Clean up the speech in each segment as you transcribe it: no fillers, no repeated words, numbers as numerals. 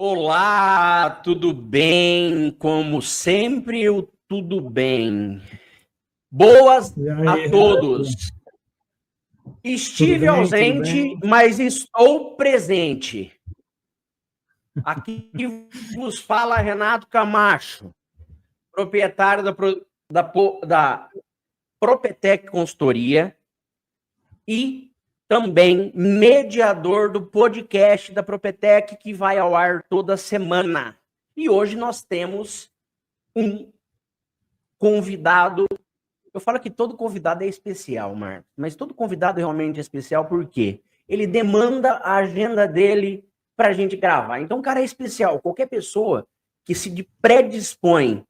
Olá, tudo bem? Como sempre, o tudo bem. Boas a todos. Estive ausente, mas estou presente. Aqui vos fala Renato Camacho, proprietário da Propetec Consultoria e também mediador do podcast da Propetec, que vai ao ar toda semana. E hoje nós temos um convidado. Eu falo que todo convidado é especial, Marcos, mas todo convidado realmente é especial porque ele demanda a agenda dele para a gente gravar. Então, o cara é especial. Qualquer pessoa que se predispõe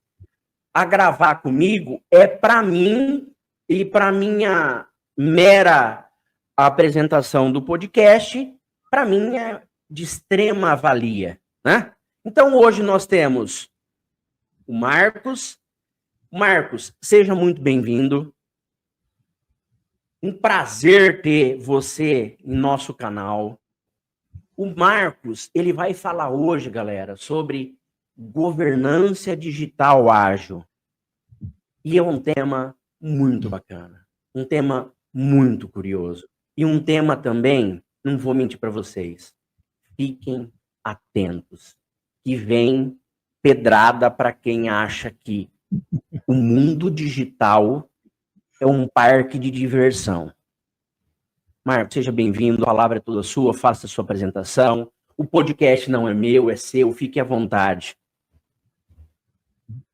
a gravar comigo é para mim e para minha mera apresentação do podcast, para mim é de extrema valia, né? Então, hoje nós temos o Marcos. Marcos, seja muito bem-vindo. Um prazer ter você em nosso canal. O Marcos, ele vai falar hoje, galera, sobre governança digital ágil. E é um tema muito bacana, um tema muito curioso. E um tema também, não vou mentir para vocês, fiquem atentos, que vem pedrada para quem acha que o mundo digital é um parque de diversão. Marcos, seja bem-vindo, a palavra é toda sua, faça a sua apresentação. O podcast não é meu, é seu, fique à vontade.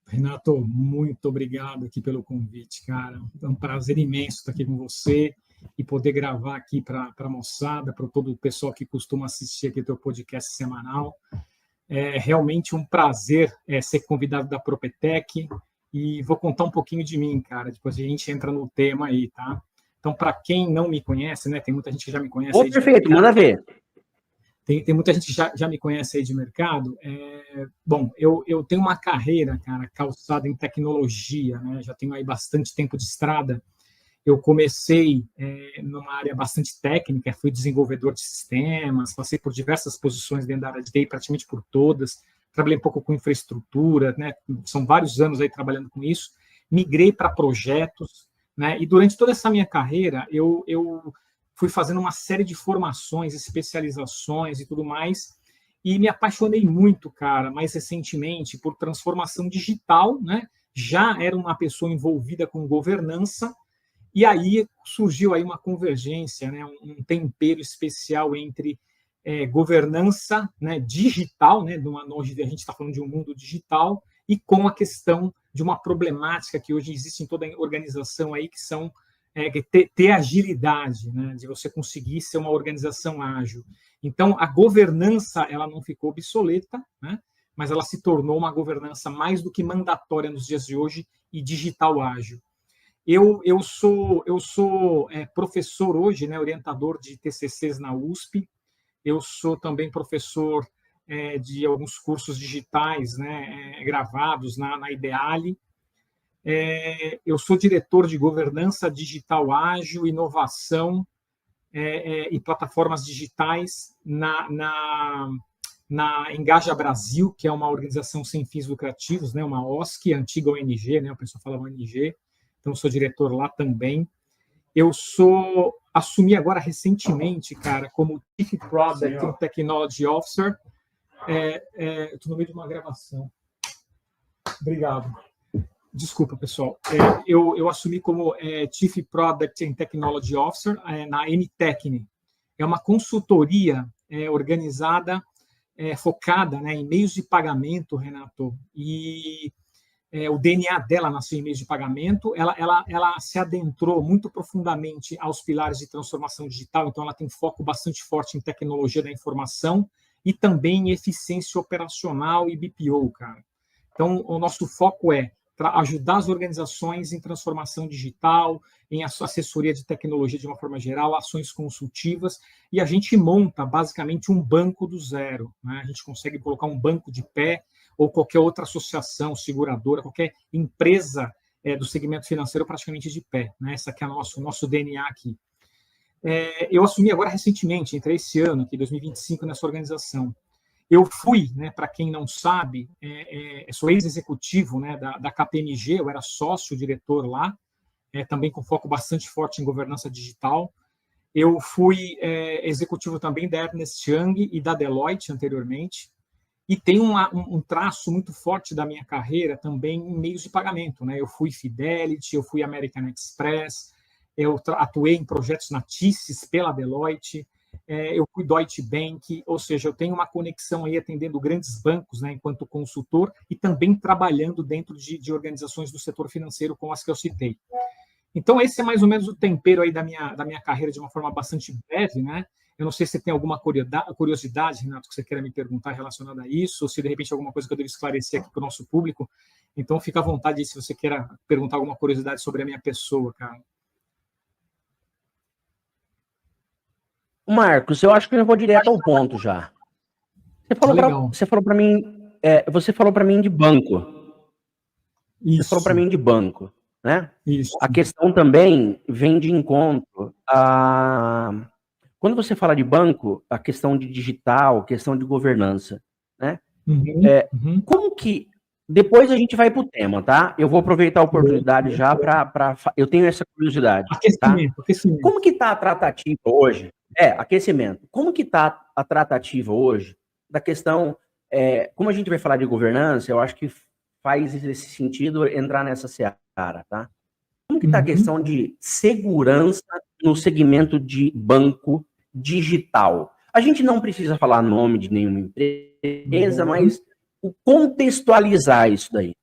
Renato, muito obrigado aqui pelo convite, cara. É um prazer imenso estar aqui com você e poder gravar aqui para a moçada, para todo o pessoal que costuma assistir aqui o teu podcast semanal. É realmente um prazer ser convidado da Propetec e vou contar um pouquinho de mim, cara. Depois a gente entra no tema aí, tá? Então, para quem não me conhece, né? Tem muita gente que já me conhece. Oh, perfeito, manda ver. Tem muita gente que já me conhece aí de mercado. Bom, eu tenho uma carreira, cara, calçada em tecnologia, né? Já tenho aí bastante tempo de estrada. Eu comecei numa área bastante técnica, fui desenvolvedor de sistemas, passei por diversas posições dentro da área de TI, praticamente por todas. Trabalhei um pouco com infraestrutura, né? São vários anos aí trabalhando com isso. Migrei para projetos, né? E durante toda essa minha carreira, eu fui fazendo uma série de formações, especializações e tudo mais, e me apaixonei muito, cara, mais recentemente, por transformação digital, né? Já era uma pessoa envolvida com governança, e aí surgiu aí uma convergência, né? Um tempero especial entre governança, né? Digital, né? Hoje a gente está falando de um mundo digital, e com a questão de uma problemática que hoje existe em toda a organização aí, que são ter agilidade, né, de você conseguir ser uma organização ágil. Então, a governança ela não ficou obsoleta, né, mas ela se tornou uma governança mais do que mandatória nos dias de hoje e digital ágil. Eu sou professor hoje, né, orientador de TCCs na USP. Eu sou também professor de alguns cursos digitais, né, gravados na Ideale. Eu sou diretor de governança digital ágil, inovação e plataformas digitais na Engaja Brasil, que é uma organização sem fins lucrativos, né, uma OSC, antiga ONG, né, o pessoal fala ONG, então sou diretor lá também. Assumi agora recentemente, cara, como Chief Product and Technology Officer. Estou no meio de uma gravação. Obrigado. Desculpa, pessoal. Eu assumi como Chief Product and Technology Officer na NTechne. É uma consultoria organizada, focada, né, em meios de pagamento, Renato, e o DNA dela nasceu em meios de pagamento. Ela se adentrou muito profundamente aos pilares de transformação digital, então ela tem foco bastante forte em tecnologia da informação e também em eficiência operacional e BPO, cara. Então, o nosso foco é ajudar as organizações em transformação digital, em assessoria de tecnologia de uma forma geral, ações consultivas, e a gente monta basicamente um banco do zero, né? A gente consegue colocar um banco de pé, ou qualquer outra associação, seguradora, qualquer empresa do segmento financeiro praticamente de pé, né? Esse aqui é o nosso DNA aqui. Eu assumi agora recentemente, entrei esse ano, aqui, 2025, nessa organização. Eu fui, né, para quem não sabe, sou ex-executivo, né, da KPMG, eu era sócio-diretor lá, também com foco bastante forte em governança digital. Eu fui executivo também da Ernst Young e da Deloitte anteriormente, e tem um traço muito forte da minha carreira também em meios de pagamento, né? Eu fui Fidelity, eu fui American Express, eu atuei em projetos na TISS pela Deloitte, eu fui Deutsche Bank, ou seja, eu tenho uma conexão aí atendendo grandes bancos, né, enquanto consultor, e também trabalhando dentro de organizações do setor financeiro, como as que eu citei. Então, esse é mais ou menos o tempero aí da minha carreira de uma forma bastante breve, né? Eu não sei se você tem alguma curiosidade, Renato, que você queira me perguntar relacionada a isso, ou se de repente alguma coisa que eu devo esclarecer aqui para o nosso público. Então, fica à vontade aí se você queira perguntar alguma curiosidade sobre a minha pessoa, cara. Marcos, eu acho que eu vou direto ao ponto já. Você falou para mim, você falou para mim de banco. Isso. Você falou para mim de banco, né? Isso. A questão também vem de encontro a... Quando você fala de banco, a questão de digital, a questão de governança, né? Como que... Depois a gente vai para o tema, tá? Eu vou aproveitar a oportunidade já para... Eu tenho essa curiosidade, aquecimento. Como que está a tratativa hoje? Aquecimento. Como que está a tratativa hoje da questão... como a gente vai falar de governança, eu acho que faz esse sentido entrar nessa seara, tá? Como que está a questão de segurança no segmento de banco digital? A gente não precisa falar nome de nenhuma empresa, mas contextualizar isso daí.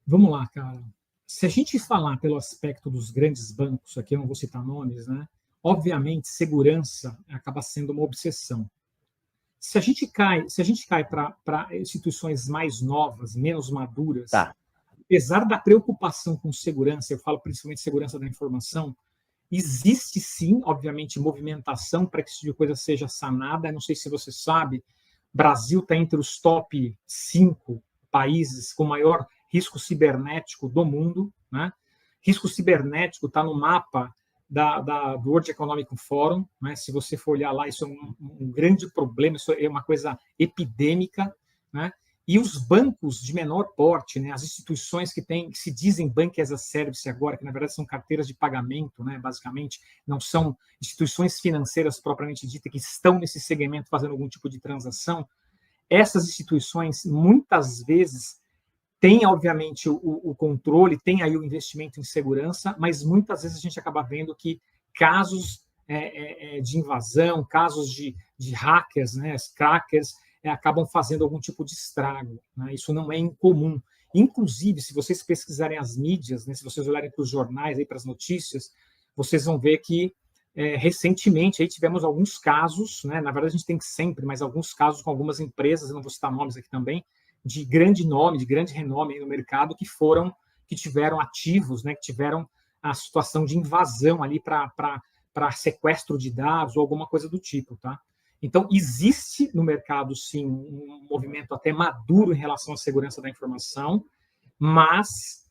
Vamos lá, cara. Se a gente falar pelo aspecto dos grandes bancos, aqui eu não vou citar nomes, né? Obviamente, segurança acaba sendo uma obsessão. Se a gente cai para instituições mais novas, menos maduras, apesar da preocupação com segurança, eu falo principalmente segurança da informação, existe sim, obviamente, movimentação para que esse tipo de coisa seja sanada. Não sei se você sabe, Brasil está entre os top 5 países com maior risco cibernético do mundo, né? Risco cibernético está no mapa do World Economic Forum, né? Se você for olhar lá, isso é um grande problema, isso é uma coisa epidêmica, né? E os bancos de menor porte, né? As instituições que se dizem Bank as a Service agora, que na verdade são carteiras de pagamento, né? Basicamente, não são instituições financeiras propriamente ditas que estão nesse segmento fazendo algum tipo de transação. Essas instituições, muitas vezes, têm, obviamente, o controle, tem aí o investimento em segurança, mas muitas vezes a gente acaba vendo que casos de invasão, casos de hackers, né, crackers, acabam fazendo algum tipo de estrago, né? Isso não é incomum. Inclusive, se vocês pesquisarem as mídias, né, se vocês olharem para os jornais, para as notícias, vocês vão ver que recentemente aí tivemos alguns casos, né, na verdade a gente tem sempre, mas alguns casos com algumas empresas, eu não vou citar nomes aqui também, de grande nome, de grande renome no mercado, que tiveram ativos, né, que tiveram a situação de invasão ali para sequestro de dados ou alguma coisa do tipo, tá? Então, existe no mercado, sim, um movimento até maduro em relação à segurança da informação, mas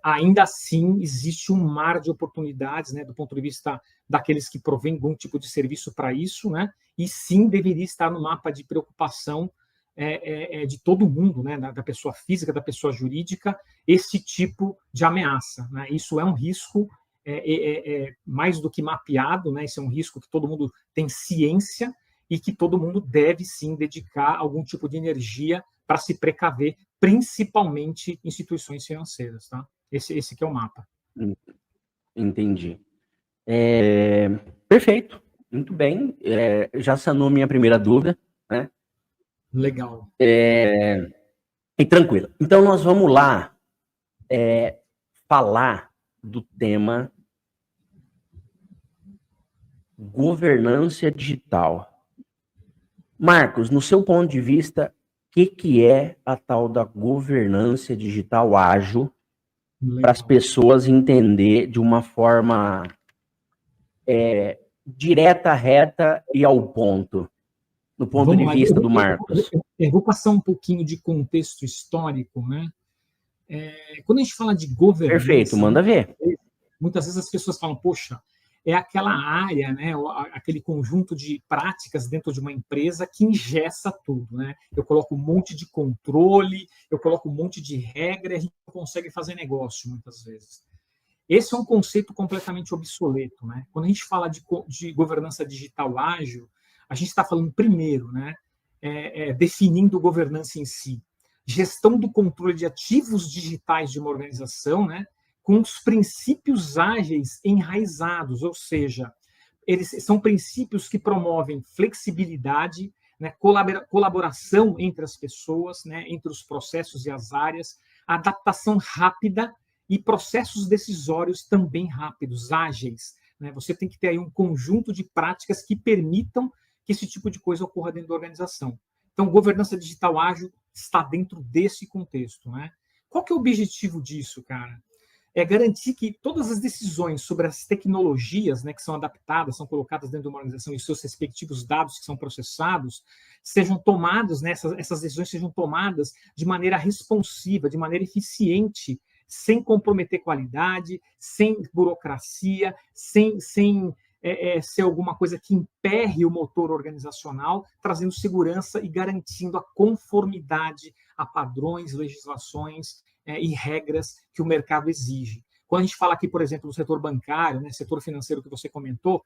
ainda assim existe um mar de oportunidades, né, do ponto de vista daqueles que provêm algum tipo de serviço para isso, né, e sim deveria estar no mapa de preocupação de todo mundo, né, da pessoa física, da pessoa jurídica, esse tipo de ameaça, né? Isso é um risco mais do que mapeado, né? Isso é um risco que todo mundo tem ciência e que todo mundo deve sim dedicar algum tipo de energia para se precaver, principalmente instituições financeiras, tá? Esse que é o mapa. Entendi. Perfeito, muito bem. Já sanou minha primeira dúvida, né? Legal. E tranquilo. Então, nós vamos lá falar do tema governança digital. Marcos, no seu ponto de vista, o que é a tal da governança digital ágil para as pessoas entender de uma forma direta, reta e ao ponto, no ponto de vista do Marcos? Eu vou passar um pouquinho de contexto histórico, né? Quando a gente fala de governança... Perfeito, manda ver. Muitas vezes as pessoas falam, poxa, é aquela área, né, aquele conjunto de práticas dentro de uma empresa que engessa tudo, né? Eu coloco um monte de controle, eu coloco um monte de regra, e a gente não consegue fazer negócio muitas vezes. Esse é um conceito completamente obsoleto, né? Quando a gente fala de governança digital ágil, a gente está falando primeiro, né, definindo governança em si, gestão do controle de ativos digitais de uma organização, né, com os princípios ágeis enraizados, ou seja, eles são princípios que promovem flexibilidade, né, colaboração entre as pessoas, né, entre os processos e as áreas, adaptação rápida e processos decisórios também rápidos, ágeis. Né? Você tem que ter aí um conjunto de práticas que permitam que esse tipo de coisa ocorra dentro da organização. Então, governança digital ágil está dentro desse contexto. Né? Qual que é o objetivo disso, cara? É garantir que todas as decisões sobre as tecnologias, né, que são adaptadas, são colocadas dentro de uma organização e seus respectivos dados que são processados, sejam tomados, né, essas decisões sejam tomadas de maneira responsiva, de maneira eficiente, sem comprometer qualidade, sem burocracia, sem ser alguma coisa que emperre o motor organizacional, trazendo segurança e garantindo a conformidade a padrões, legislações e regras que o mercado exige. Quando a gente fala aqui, por exemplo, do setor bancário, né, setor financeiro que você comentou,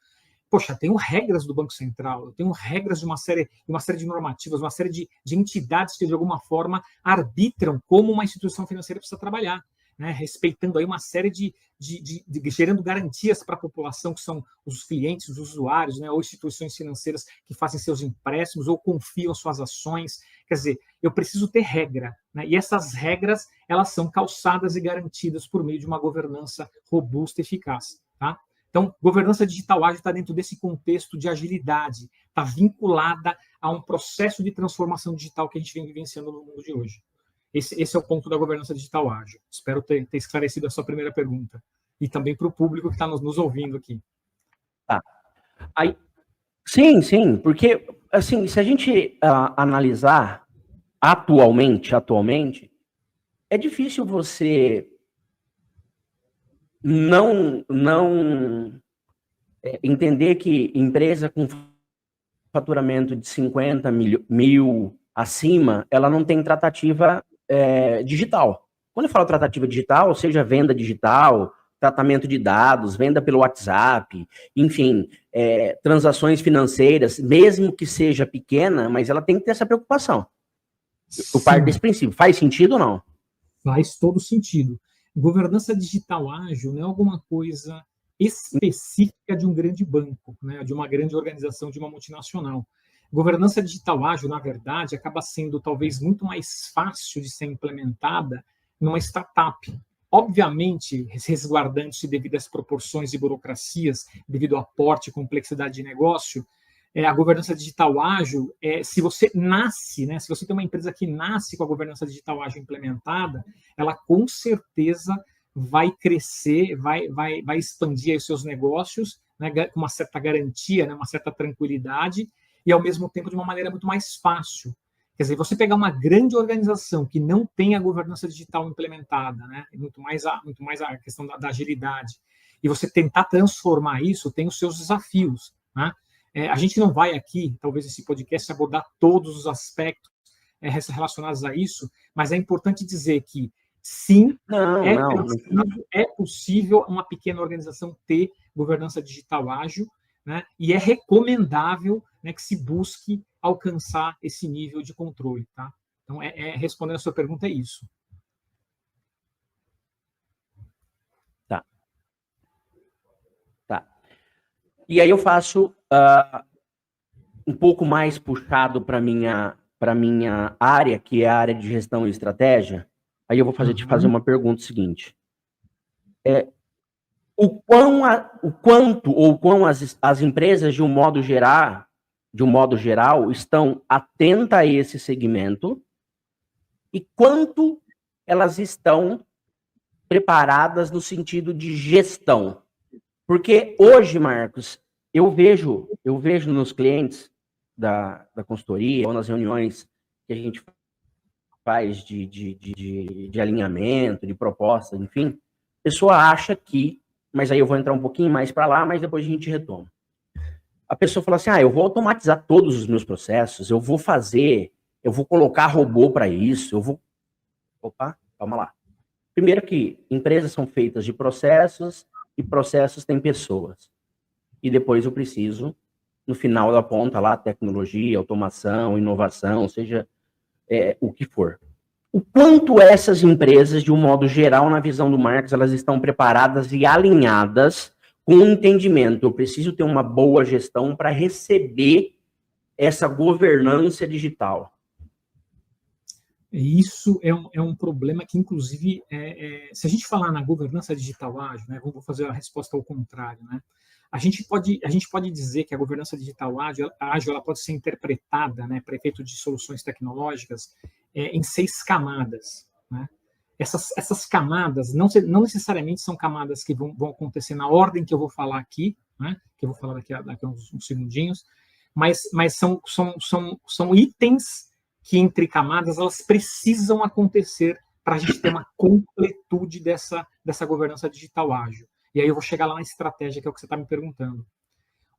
poxa, eu tenho regras do Banco Central, eu tenho regras de uma série de normativas, uma série de entidades que, de alguma forma, arbitram como uma instituição financeira precisa trabalhar. Né, respeitando aí uma série gerando garantias para a população, que são os clientes, os usuários, né, ou instituições financeiras que fazem seus empréstimos ou confiam suas ações. Quer dizer, eu preciso ter regra, né, e essas regras, elas são calçadas e garantidas por meio de uma governança robusta e eficaz. Tá? Então, governança digital ágil está dentro desse contexto de agilidade, está vinculada a um processo de transformação digital que a gente vem vivenciando no mundo de hoje. Esse é o ponto da governança digital ágil. Espero ter esclarecido a sua primeira pergunta. E também para o público que está nos ouvindo aqui. Tá. Aí, sim, porque assim, se a gente analisar atualmente, é difícil você não entender que empresa com faturamento de 50 mil acima, ela não tem tratativa digital. Quando eu falo tratativa digital, seja venda digital, tratamento de dados, venda pelo WhatsApp, enfim, transações financeiras, mesmo que seja pequena, mas ela tem que ter essa preocupação. Eu parto desse princípio. Faz sentido ou não? Faz todo sentido. Governança digital ágil não é alguma coisa específica de um grande banco, né, de uma grande organização, de uma multinacional. Governança digital ágil, na verdade, acaba sendo talvez muito mais fácil de ser implementada numa startup. Obviamente, resguardando-se devido às proporções e burocracias, devido ao porte e complexidade de negócio, a governança digital ágil, se você nasce, né, se você tem uma empresa que nasce com a governança digital ágil implementada, ela com certeza vai crescer, vai expandir aí os seus negócios, né, com uma certa garantia, né, uma certa tranquilidade, e ao mesmo tempo de uma maneira muito mais fácil. Quer dizer, você pegar uma grande organização que não tem a governança digital implementada, né, muito mais a questão da agilidade, e você tentar transformar isso, tem os seus desafios. Né? A gente não vai aqui, talvez esse podcast, abordar todos os aspectos relacionados a isso, mas é importante dizer que, sim, é possível uma pequena organização ter governança digital ágil, né, e é recomendável, né, que se busque alcançar esse nível de controle. Tá? Então, respondendo a sua pergunta, é isso. Tá. E aí eu faço um pouco mais puxado para minha área, que é a área de gestão e estratégia. Aí eu vou te fazer uma pergunta seguinte. O quão as empresas, de um modo geral, estão atentas a esse segmento e quanto elas estão preparadas no sentido de gestão. Porque hoje, Marcos, eu vejo nos clientes da consultoria ou nas reuniões que a gente faz de alinhamento, de proposta, enfim, a pessoa acha que mas aí eu vou entrar um pouquinho mais para lá, mas depois a gente retoma. A pessoa fala assim, eu vou automatizar todos os meus processos, eu vou colocar robô para isso, Opa, calma lá. Primeiro que empresas são feitas de processos e processos têm pessoas. E depois eu preciso, no final da ponta lá, tecnologia, automação, inovação, seja o que for. O quanto essas empresas, de um modo geral, na visão do Marx, elas estão preparadas e alinhadas com o entendimento. Eu preciso ter uma boa gestão para receber essa governança digital. Isso é um problema que, inclusive, se a gente falar na governança digital ágil, né, vamos fazer a resposta ao contrário, né? A gente pode dizer que a governança digital ágil ela pode ser interpretada, né, para efeito de soluções tecnológicas, em 6 camadas. Né? Essas camadas não necessariamente são camadas que vão acontecer na ordem que eu vou falar aqui, né, que eu vou falar daqui a uns segundinhos, mas são itens que, entre camadas, elas precisam acontecer para a gente ter uma completude dessa governança digital ágil. E aí eu vou chegar lá na estratégia, que é o que você está me perguntando.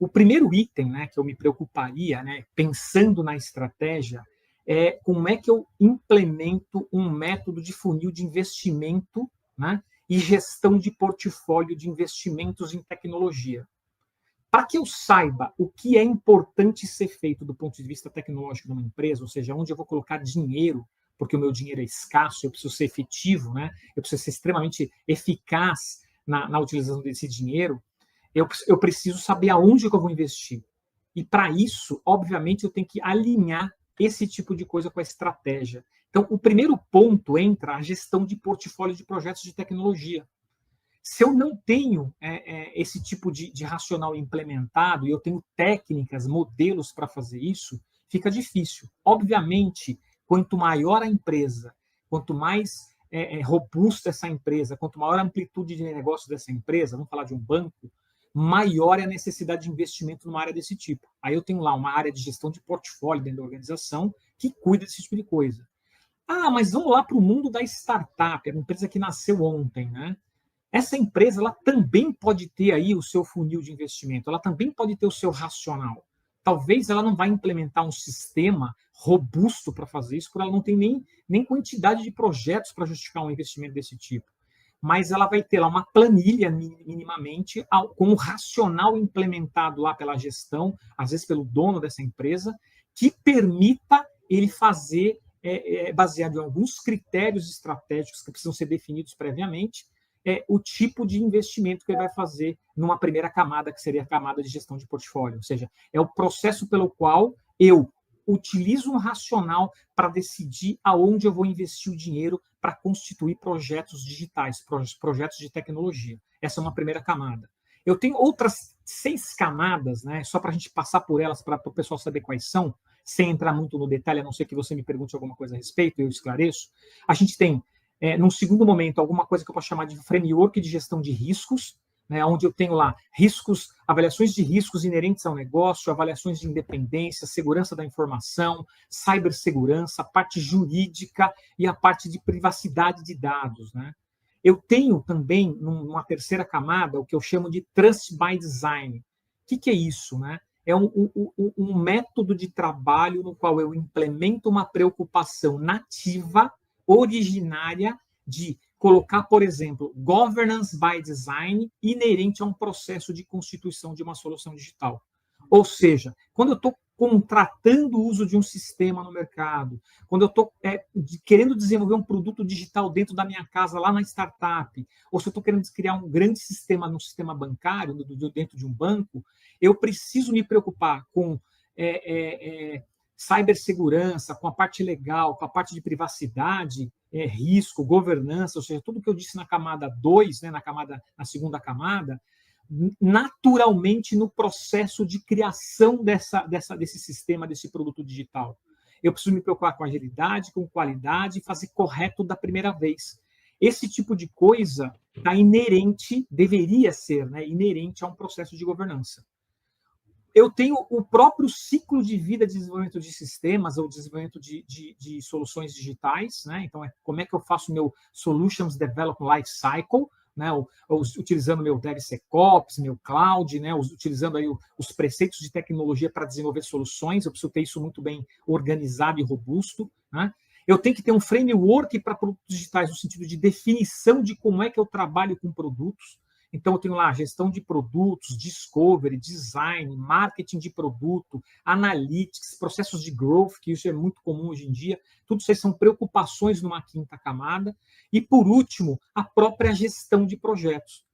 O primeiro item, né, que eu me preocuparia, né, pensando na estratégia, é como é que eu implemento um método de funil de investimento, né, e gestão de portfólio de investimentos em tecnologia. Para que eu saiba o que é importante ser feito do ponto de vista tecnológico numa empresa, ou seja, onde eu vou colocar dinheiro, porque o meu dinheiro é escasso, eu preciso ser efetivo, né? Eu preciso ser extremamente eficaz na utilização desse dinheiro, eu preciso saber aonde que eu vou investir. E para isso, obviamente, eu tenho que alinhar esse tipo de coisa com a estratégia. Então, o primeiro ponto entra a gestão de portfólio de projetos de tecnologia. Se eu não tenho esse tipo de racional implementado, e eu tenho técnicas, modelos para fazer isso, fica difícil. Obviamente, quanto maior a empresa, quanto mais robusta essa empresa, quanto maior a amplitude de negócio dessa empresa, vamos falar de um banco, maior é a necessidade de investimento numa área desse tipo. Aí eu tenho lá uma área de gestão de portfólio dentro da organização que cuida desse tipo de coisa. Mas vamos lá para o mundo da startup, é uma empresa que nasceu ontem, né? Essa empresa ela também pode ter aí o seu funil de investimento, ela também pode ter o seu racional. Talvez ela não vai implementar um sistema robusto para fazer isso, porque ela não tem nem quantidade de projetos para justificar um investimento desse tipo. Mas ela vai ter lá uma planilha, minimamente, com o racional implementado lá pela gestão, às vezes pelo dono dessa empresa, que permita ele fazer, baseado em alguns critérios estratégicos que precisam ser definidos previamente, o tipo de investimento que ele vai fazer numa primeira camada, que seria a camada de gestão de portfólio. Ou seja, é o processo pelo qual eu utilizo um racional para decidir aonde eu vou investir o dinheiro para constituir projetos digitais, projetos de tecnologia. Essa é uma primeira camada. Eu tenho outras 6 camadas, né, só para a gente passar por elas, para o pessoal saber quais são, sem entrar muito no detalhe, a não ser que você me pergunte alguma coisa a respeito, eu esclareço. A gente tem num segundo momento, alguma coisa que eu posso chamar de framework de gestão de riscos, né, onde eu tenho lá riscos, avaliações de riscos inerentes ao negócio, avaliações de independência, segurança da informação, cibersegurança, a parte jurídica e a parte de privacidade de dados. Né? Eu tenho também, numa terceira camada, o que eu chamo de Trust by Design. O que é isso? Né? É um método de trabalho no qual eu implemento uma preocupação nativa, originária, de colocar, por exemplo, governance by design inerente a um processo de constituição de uma solução digital. Ou seja, quando eu estou contratando o uso de um sistema no mercado, quando eu estou querendo desenvolver um produto digital dentro da minha casa, lá na startup, ou se eu estou querendo criar um grande sistema no sistema bancário, dentro de um banco, eu preciso me preocupar com cibersegurança, com a parte legal, com a parte de privacidade, risco, governança, ou seja, tudo que eu disse na camada 2, né, na segunda camada, naturalmente no processo de criação desse sistema, desse produto digital. Eu preciso me preocupar com agilidade, com qualidade, fazer correto da primeira vez. Esse tipo de coisa está inerente, deveria ser, né, inerente a um processo de governança. Eu tenho o próprio ciclo de vida de desenvolvimento de sistemas ou desenvolvimento de soluções digitais, né? Então, como é que eu faço o meu Solutions Development Life Cycle, né, utilizando meu DevSecOps, meu Cloud, né, utilizando aí os preceitos de tecnologia para desenvolver soluções, eu preciso ter isso muito bem organizado e robusto, né? Eu tenho que ter um framework para produtos digitais, no sentido de definição de como é que eu trabalho com produtos. Então, eu tenho lá gestão de produtos, discovery, design, marketing de produto, analytics, processos de growth, que isso é muito comum hoje em dia. Tudo isso aí são preocupações numa quinta camada. E, por último, a própria gestão de projetos.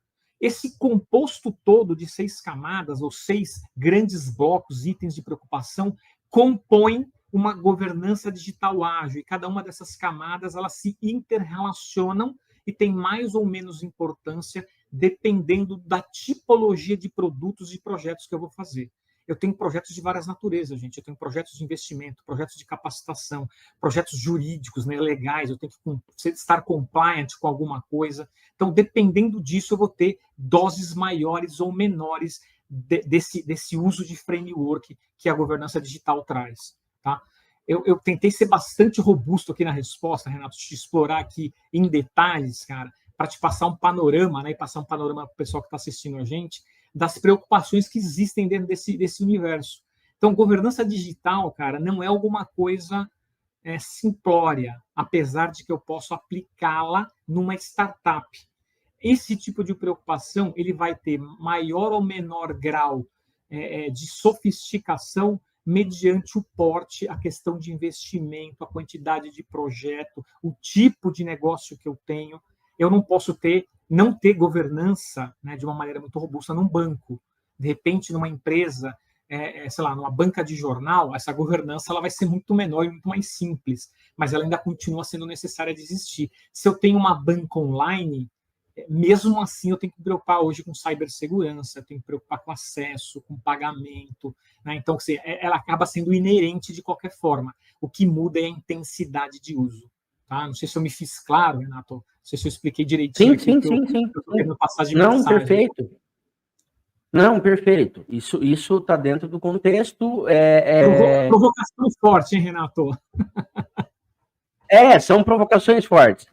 Esse composto todo de 6 camadas, ou 6 grandes blocos, itens de preocupação, compõem uma governança digital ágil. E cada uma dessas camadas, elas se interrelacionam e tem mais ou menos importância dependendo da tipologia de produtos e projetos que eu vou fazer. Eu tenho projetos de várias naturezas, gente. Eu tenho projetos de investimento, projetos de capacitação, projetos jurídicos, né, legais. Eu tenho que estar compliant com alguma coisa. Então, dependendo disso, eu vou ter doses maiores ou menores desse uso de framework que a governança digital traz. Tá? Eu tentei ser bastante robusto aqui na resposta, Renato, te explorar aqui em detalhes, cara, para te passar um panorama, né, e passar um panorama para o pessoal que está assistindo a gente, das preocupações que existem dentro desse universo. Então, governança digital, cara, não é alguma coisa simplória, apesar de que eu posso aplicá-la numa startup. Esse tipo de preocupação, ele vai ter maior ou menor grau de sofisticação mediante o porte, a questão de investimento, a quantidade de projeto, o tipo de negócio que eu tenho. Eu não posso não ter governança, né, de uma maneira muito robusta num banco. De repente, numa empresa, sei lá, numa banca de jornal, essa governança ela vai ser muito menor e muito mais simples, mas ela ainda continua sendo necessária de existir. Se eu tenho uma banca online, mesmo assim eu tenho que me preocupar hoje com cibersegurança, eu tenho que me preocupar com acesso, com pagamento, né? Então, assim, ela acaba sendo inerente de qualquer forma. O que muda é a intensidade de uso. Tá? Não sei se eu me fiz claro, Renato, não sei se eu expliquei direitinho sim, aqui o que eu estou querendo passar de Não, mensagem. perfeito. Não, perfeito. Isso está dentro do contexto. Provocação forte, hein, Renato? São provocações fortes.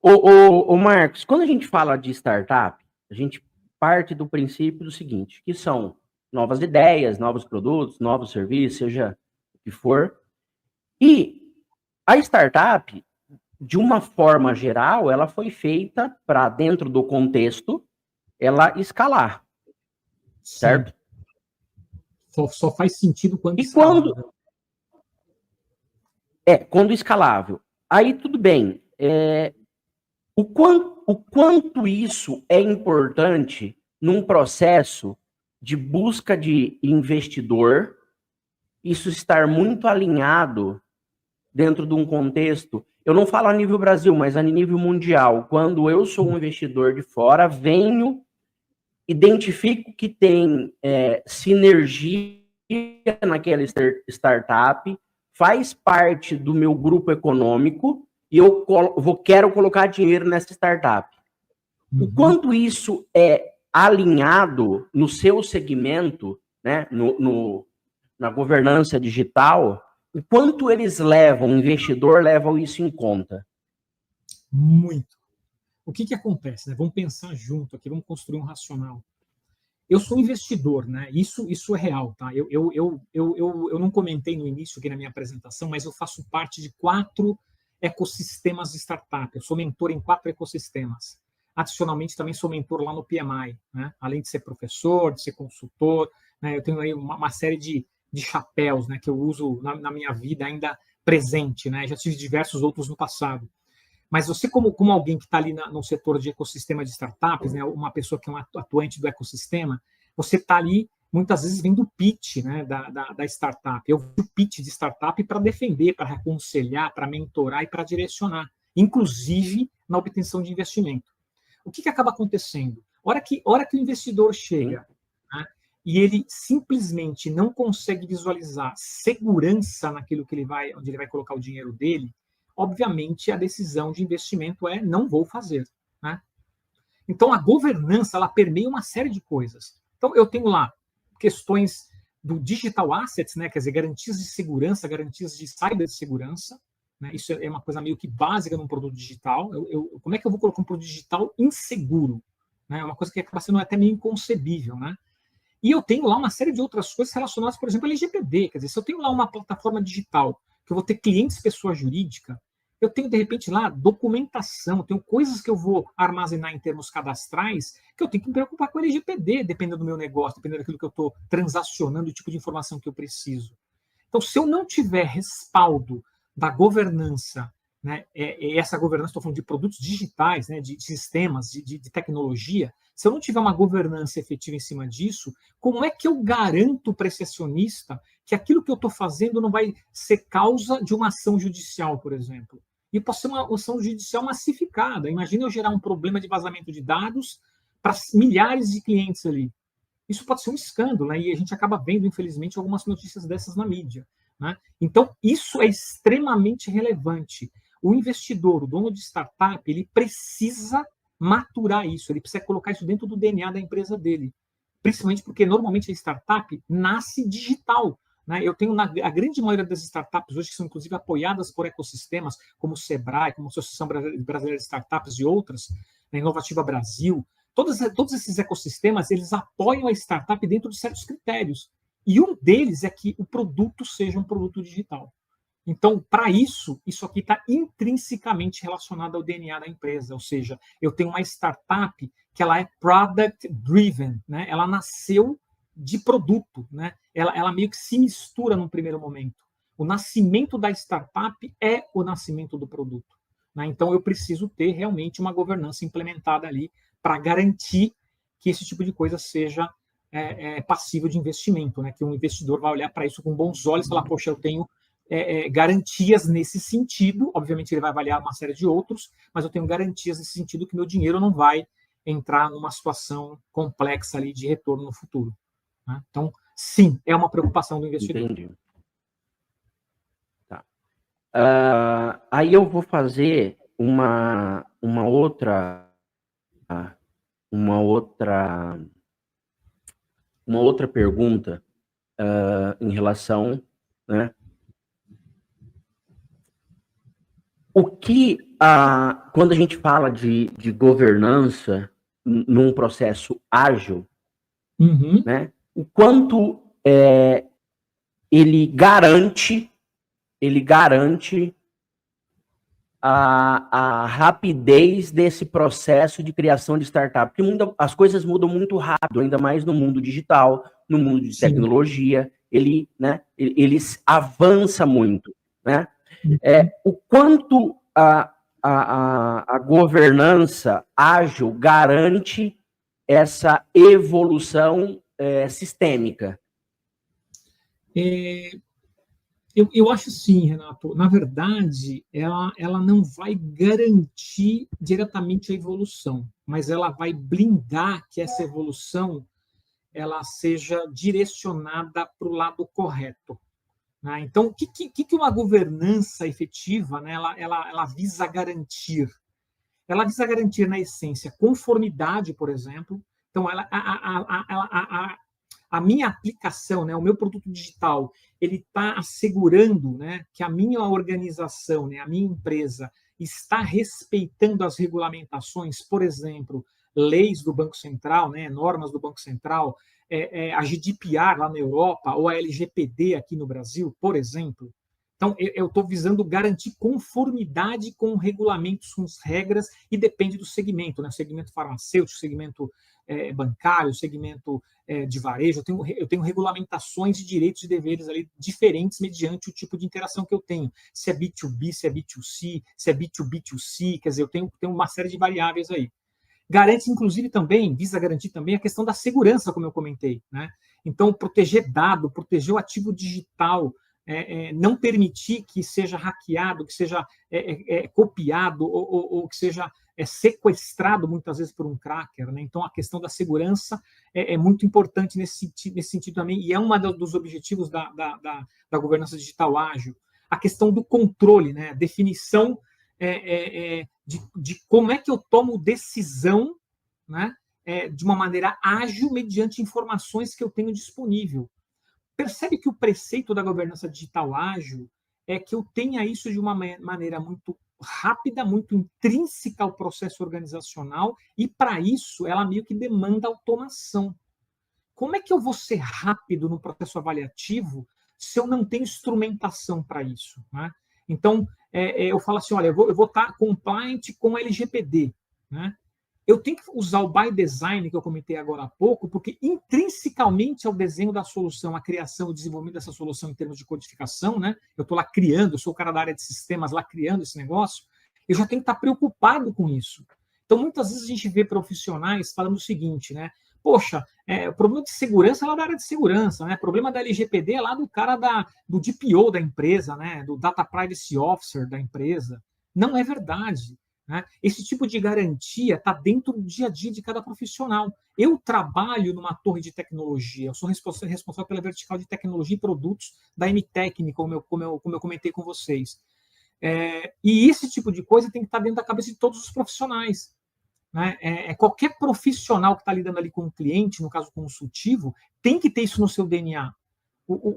O Marcos, quando a gente fala de startup, a gente parte do princípio do seguinte, que são novas ideias, novos produtos, novos serviços, seja o que for. E a startup, de uma forma geral, ela foi feita para, dentro do contexto, ela escalar. Certo? Só faz sentido quando escalável. Quando escalável. Aí tudo bem. O quanto isso é importante num processo de busca de investidor, isso estar muito alinhado dentro de um contexto, eu não falo a nível Brasil, mas a nível mundial. Quando eu sou um investidor de fora, identifico que tem sinergia naquela startup, faz parte do meu grupo econômico e eu quero colocar dinheiro nessa startup. O quanto isso é alinhado no seu segmento, né, na governança digital, o quanto o investidor leva isso em conta? Muito. O que acontece? Né? Vamos pensar junto aqui, vamos construir um racional. Eu sou investidor, né? Isso é real, tá? Eu não comentei no início aqui na minha apresentação, mas eu faço parte de 4 ecossistemas de startup. Eu sou mentor em 4 ecossistemas. Adicionalmente, também sou mentor lá no PMI, né? Além de ser professor, de ser consultor, né? Eu tenho aí uma série de chapéus, né? Que eu uso na minha vida ainda presente, né? Já tive diversos outros no passado. Mas você, como alguém que está ali no setor de ecossistema de startups, né, uma pessoa que é um atuante do ecossistema, você está ali, muitas vezes, vendo o pitch, né, da startup. Eu vi o pitch de startup para defender, para aconselhar, para mentorar e para direcionar, inclusive na obtenção de investimento. O que acaba acontecendo? Hora que o investidor chega, né, e ele simplesmente não consegue visualizar segurança naquilo que onde ele vai colocar o dinheiro dele, obviamente a decisão de investimento é não vou fazer, né? Então a governança ela permeia uma série de coisas. Então eu tenho lá questões do digital assets, né? Quer dizer, garantias de segurança, garantias de cibersegurança, né? Isso é uma coisa meio que básica num produto digital. Como é que eu vou colocar um produto digital inseguro? né? É uma coisa que acaba sendo até meio inconcebível, né? E eu tenho lá uma série de outras coisas relacionadas, por exemplo, ao LGPD. Quer dizer, se eu tenho lá uma plataforma digital que eu vou ter clientes pessoa jurídica, eu tenho, de repente, lá documentação, eu tenho coisas que eu vou armazenar em termos cadastrais que eu tenho que me preocupar com o LGPD, dependendo do meu negócio, dependendo daquilo que eu estou transacionando, o tipo de informação que eu preciso. Então, se eu não tiver respaldo da governança, né, essa governança, estou falando de produtos digitais, né, de sistemas, de tecnologia, se eu não tiver uma governança efetiva em cima disso, como é que eu garanto para esse acionista que aquilo que eu estou fazendo não vai ser causa de uma ação judicial, por exemplo? E pode ser uma ação judicial massificada. Imagina eu gerar um problema de vazamento de dados para milhares de clientes ali. Isso pode ser um escândalo, né? E a gente acaba vendo, infelizmente, algumas notícias dessas na mídia, né? Então, isso é extremamente relevante. O investidor, o dono de startup, ele precisa maturar isso, ele precisa colocar isso dentro do DNA da empresa dele. Principalmente porque, normalmente, a startup nasce digital, né? Eu tenho, a grande maioria das startups hoje, que são, inclusive, apoiadas por ecossistemas, como o Sebrae, como a Associação Brasileira de Startups e outras, a Inovativa Brasil, todos esses ecossistemas, eles apoiam a startup dentro de certos critérios. E um deles é que o produto seja um produto digital. Então, para isso aqui está intrinsecamente relacionado ao DNA da empresa. Ou seja, eu tenho uma startup que ela é product driven, né? Ela nasceu de produto, né? Ela meio que se mistura num primeiro momento. O nascimento da startup é o nascimento do produto, né? Então, eu preciso ter realmente uma governança implementada ali para garantir que esse tipo de coisa seja passível de investimento, né? Que um investidor vai olhar para isso com bons olhos e falar, poxa, eu tenho garantias nesse sentido. Obviamente, ele vai avaliar uma série de outros, mas eu tenho garantias nesse sentido que meu dinheiro não vai entrar numa situação complexa ali de retorno no futuro, né? Então, sim, é uma preocupação do investidor. Entendi. Tá. Aí eu vou fazer uma outra pergunta em relação, né? O que, quando a gente fala de governança num processo ágil, né? O quanto ele garante a rapidez desse processo de criação de startup, porque as coisas mudam muito rápido, ainda mais no mundo digital, no mundo de tecnologia, ele avança muito, né? O quanto a governança ágil garante essa evolução sistêmica? Eu acho sim, Renato. Na verdade, ela não vai garantir diretamente a evolução, mas ela vai blindar que essa evolução ela seja direcionada para o lado correto, né? Então, o que uma governança efetiva, né, ela visa garantir? Ela visa garantir, na essência, conformidade, por exemplo. Então, a minha aplicação, né, o meu produto digital, ele está assegurando, né, que a minha organização, né, a minha empresa, está respeitando as regulamentações, por exemplo, leis do Banco Central, né, normas do Banco Central, a GDPR lá na Europa, ou a LGPD aqui no Brasil, por exemplo. Então, eu estou visando garantir conformidade com regulamentos, com as regras, e depende do segmento, né? Segmento farmacêutico, segmento bancário, segmento de varejo. Eu tenho regulamentações de direitos e deveres ali diferentes mediante o tipo de interação que eu tenho. Se é B2B, se é B2C, se é B2B2C, quer dizer, eu tenho uma série de variáveis aí. Garante, inclusive, também, visa garantir também a questão da segurança, como eu comentei, né? Então, proteger dado, proteger o ativo digital, não permitir que seja hackeado, que seja copiado ou que seja sequestrado muitas vezes por um cracker, né? Então, a questão da segurança é muito importante nesse sentido também, e é um dos objetivos da governança digital ágil. A questão do controle, né? A definição de como é que eu tomo decisão, né? De uma maneira ágil mediante informações que eu tenho disponível. Percebe que o preceito da governança digital ágil é que eu tenha isso de uma maneira muito rápida, muito intrínseca ao processo organizacional, e para isso ela meio que demanda automação. Como é que eu vou ser rápido no processo avaliativo se eu não tenho instrumentação para isso? Né? Então, eu falo assim, olha, eu vou estar compliant com a LGPD. Né? Eu tenho que usar o by design, que eu comentei agora há pouco, porque intrinsecamente ao desenho da solução, a criação e o desenvolvimento dessa solução em termos de codificação, né? Eu estou lá criando, eu sou o cara da área de sistemas lá criando esse negócio, eu já tenho que estar preocupado com isso. Então, muitas vezes a gente vê profissionais falando o seguinte, né? Poxa, o problema de segurança é lá da área de segurança, né? O problema da LGPD é lá do cara do DPO da empresa, né? Do Data Privacy Officer da empresa. Não é verdade. Né? Esse tipo de garantia está dentro do dia a dia de cada profissional. Eu trabalho numa torre de tecnologia, eu sou responsável pela vertical de tecnologia e produtos da MTechnip, como eu comentei com vocês. E esse tipo de coisa tem que estar dentro da cabeça de todos os profissionais. Né? Qualquer profissional que está lidando ali com o cliente, no caso consultivo, tem que ter isso no seu DNA.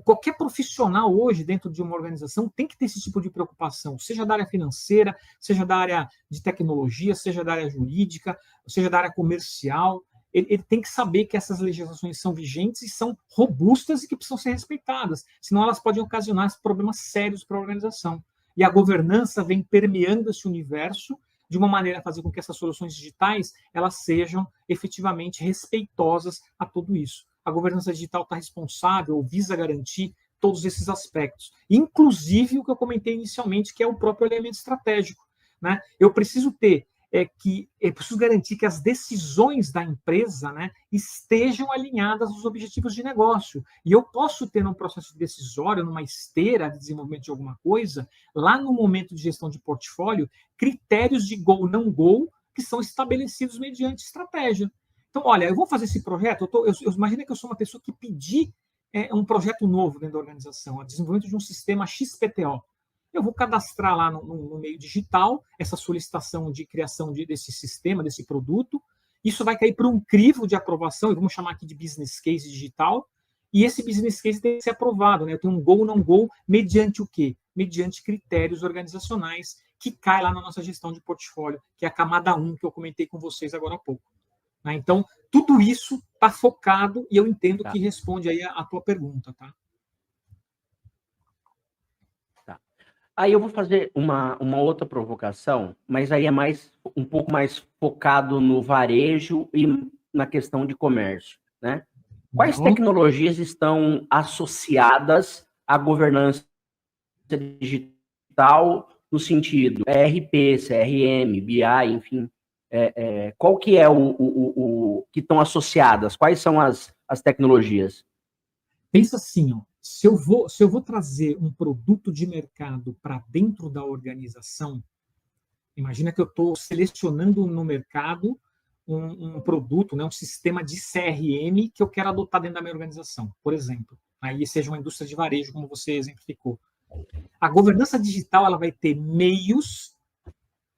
Qualquer profissional hoje dentro de uma organização tem que ter esse tipo de preocupação, seja da área financeira, seja da área de tecnologia, seja da área jurídica, seja da área comercial. Ele tem que saber que essas legislações são vigentes e são robustas e que precisam ser respeitadas, senão elas podem ocasionar problemas sérios para a organização. E a governança vem permeando esse universo de uma maneira a fazer com que essas soluções digitais elas sejam efetivamente respeitosas a tudo isso. A governança digital está responsável, visa garantir todos esses aspectos, inclusive o que eu comentei inicialmente, que é o próprio elemento estratégico. Né? Eu preciso preciso garantir que as decisões da empresa, né, estejam alinhadas aos objetivos de negócio. E eu posso ter num processo decisório, numa esteira de desenvolvimento de alguma coisa, lá no momento de gestão de portfólio, critérios de go, não go, que são estabelecidos mediante estratégia. Então, olha, eu vou fazer esse projeto, eu imagino que eu sou uma pessoa que pedi um projeto novo dentro da organização, o desenvolvimento de um sistema XPTO. Eu vou cadastrar lá no meio digital essa solicitação de criação desse sistema, desse produto. Isso vai cair para um crivo de aprovação, e vamos chamar aqui de business case digital, e esse business case tem que ser aprovado. Né? Eu tenho um go ou não go, mediante o quê? Mediante critérios organizacionais que cai lá na nossa gestão de portfólio, que é a camada 1 que eu comentei com vocês agora há pouco. Né? Então, tudo isso está focado, e eu entendo que responde aí a tua pergunta, tá? Aí eu vou fazer uma outra provocação, mas aí é um pouco mais focado no varejo e na questão de comércio. Né? Quais tecnologias estão associadas à governança digital no sentido ERP, CRM, BI, enfim? Qual que é o que estão associadas? Quais são as tecnologias? Pensa assim, ó. Se eu vou trazer um produto de mercado para dentro da organização, imagina que eu estou selecionando no mercado um produto, né, um sistema de CRM que eu quero adotar dentro da minha organização, por exemplo. Aí seja uma indústria de varejo, como você exemplificou. A governança digital ela vai ter meios,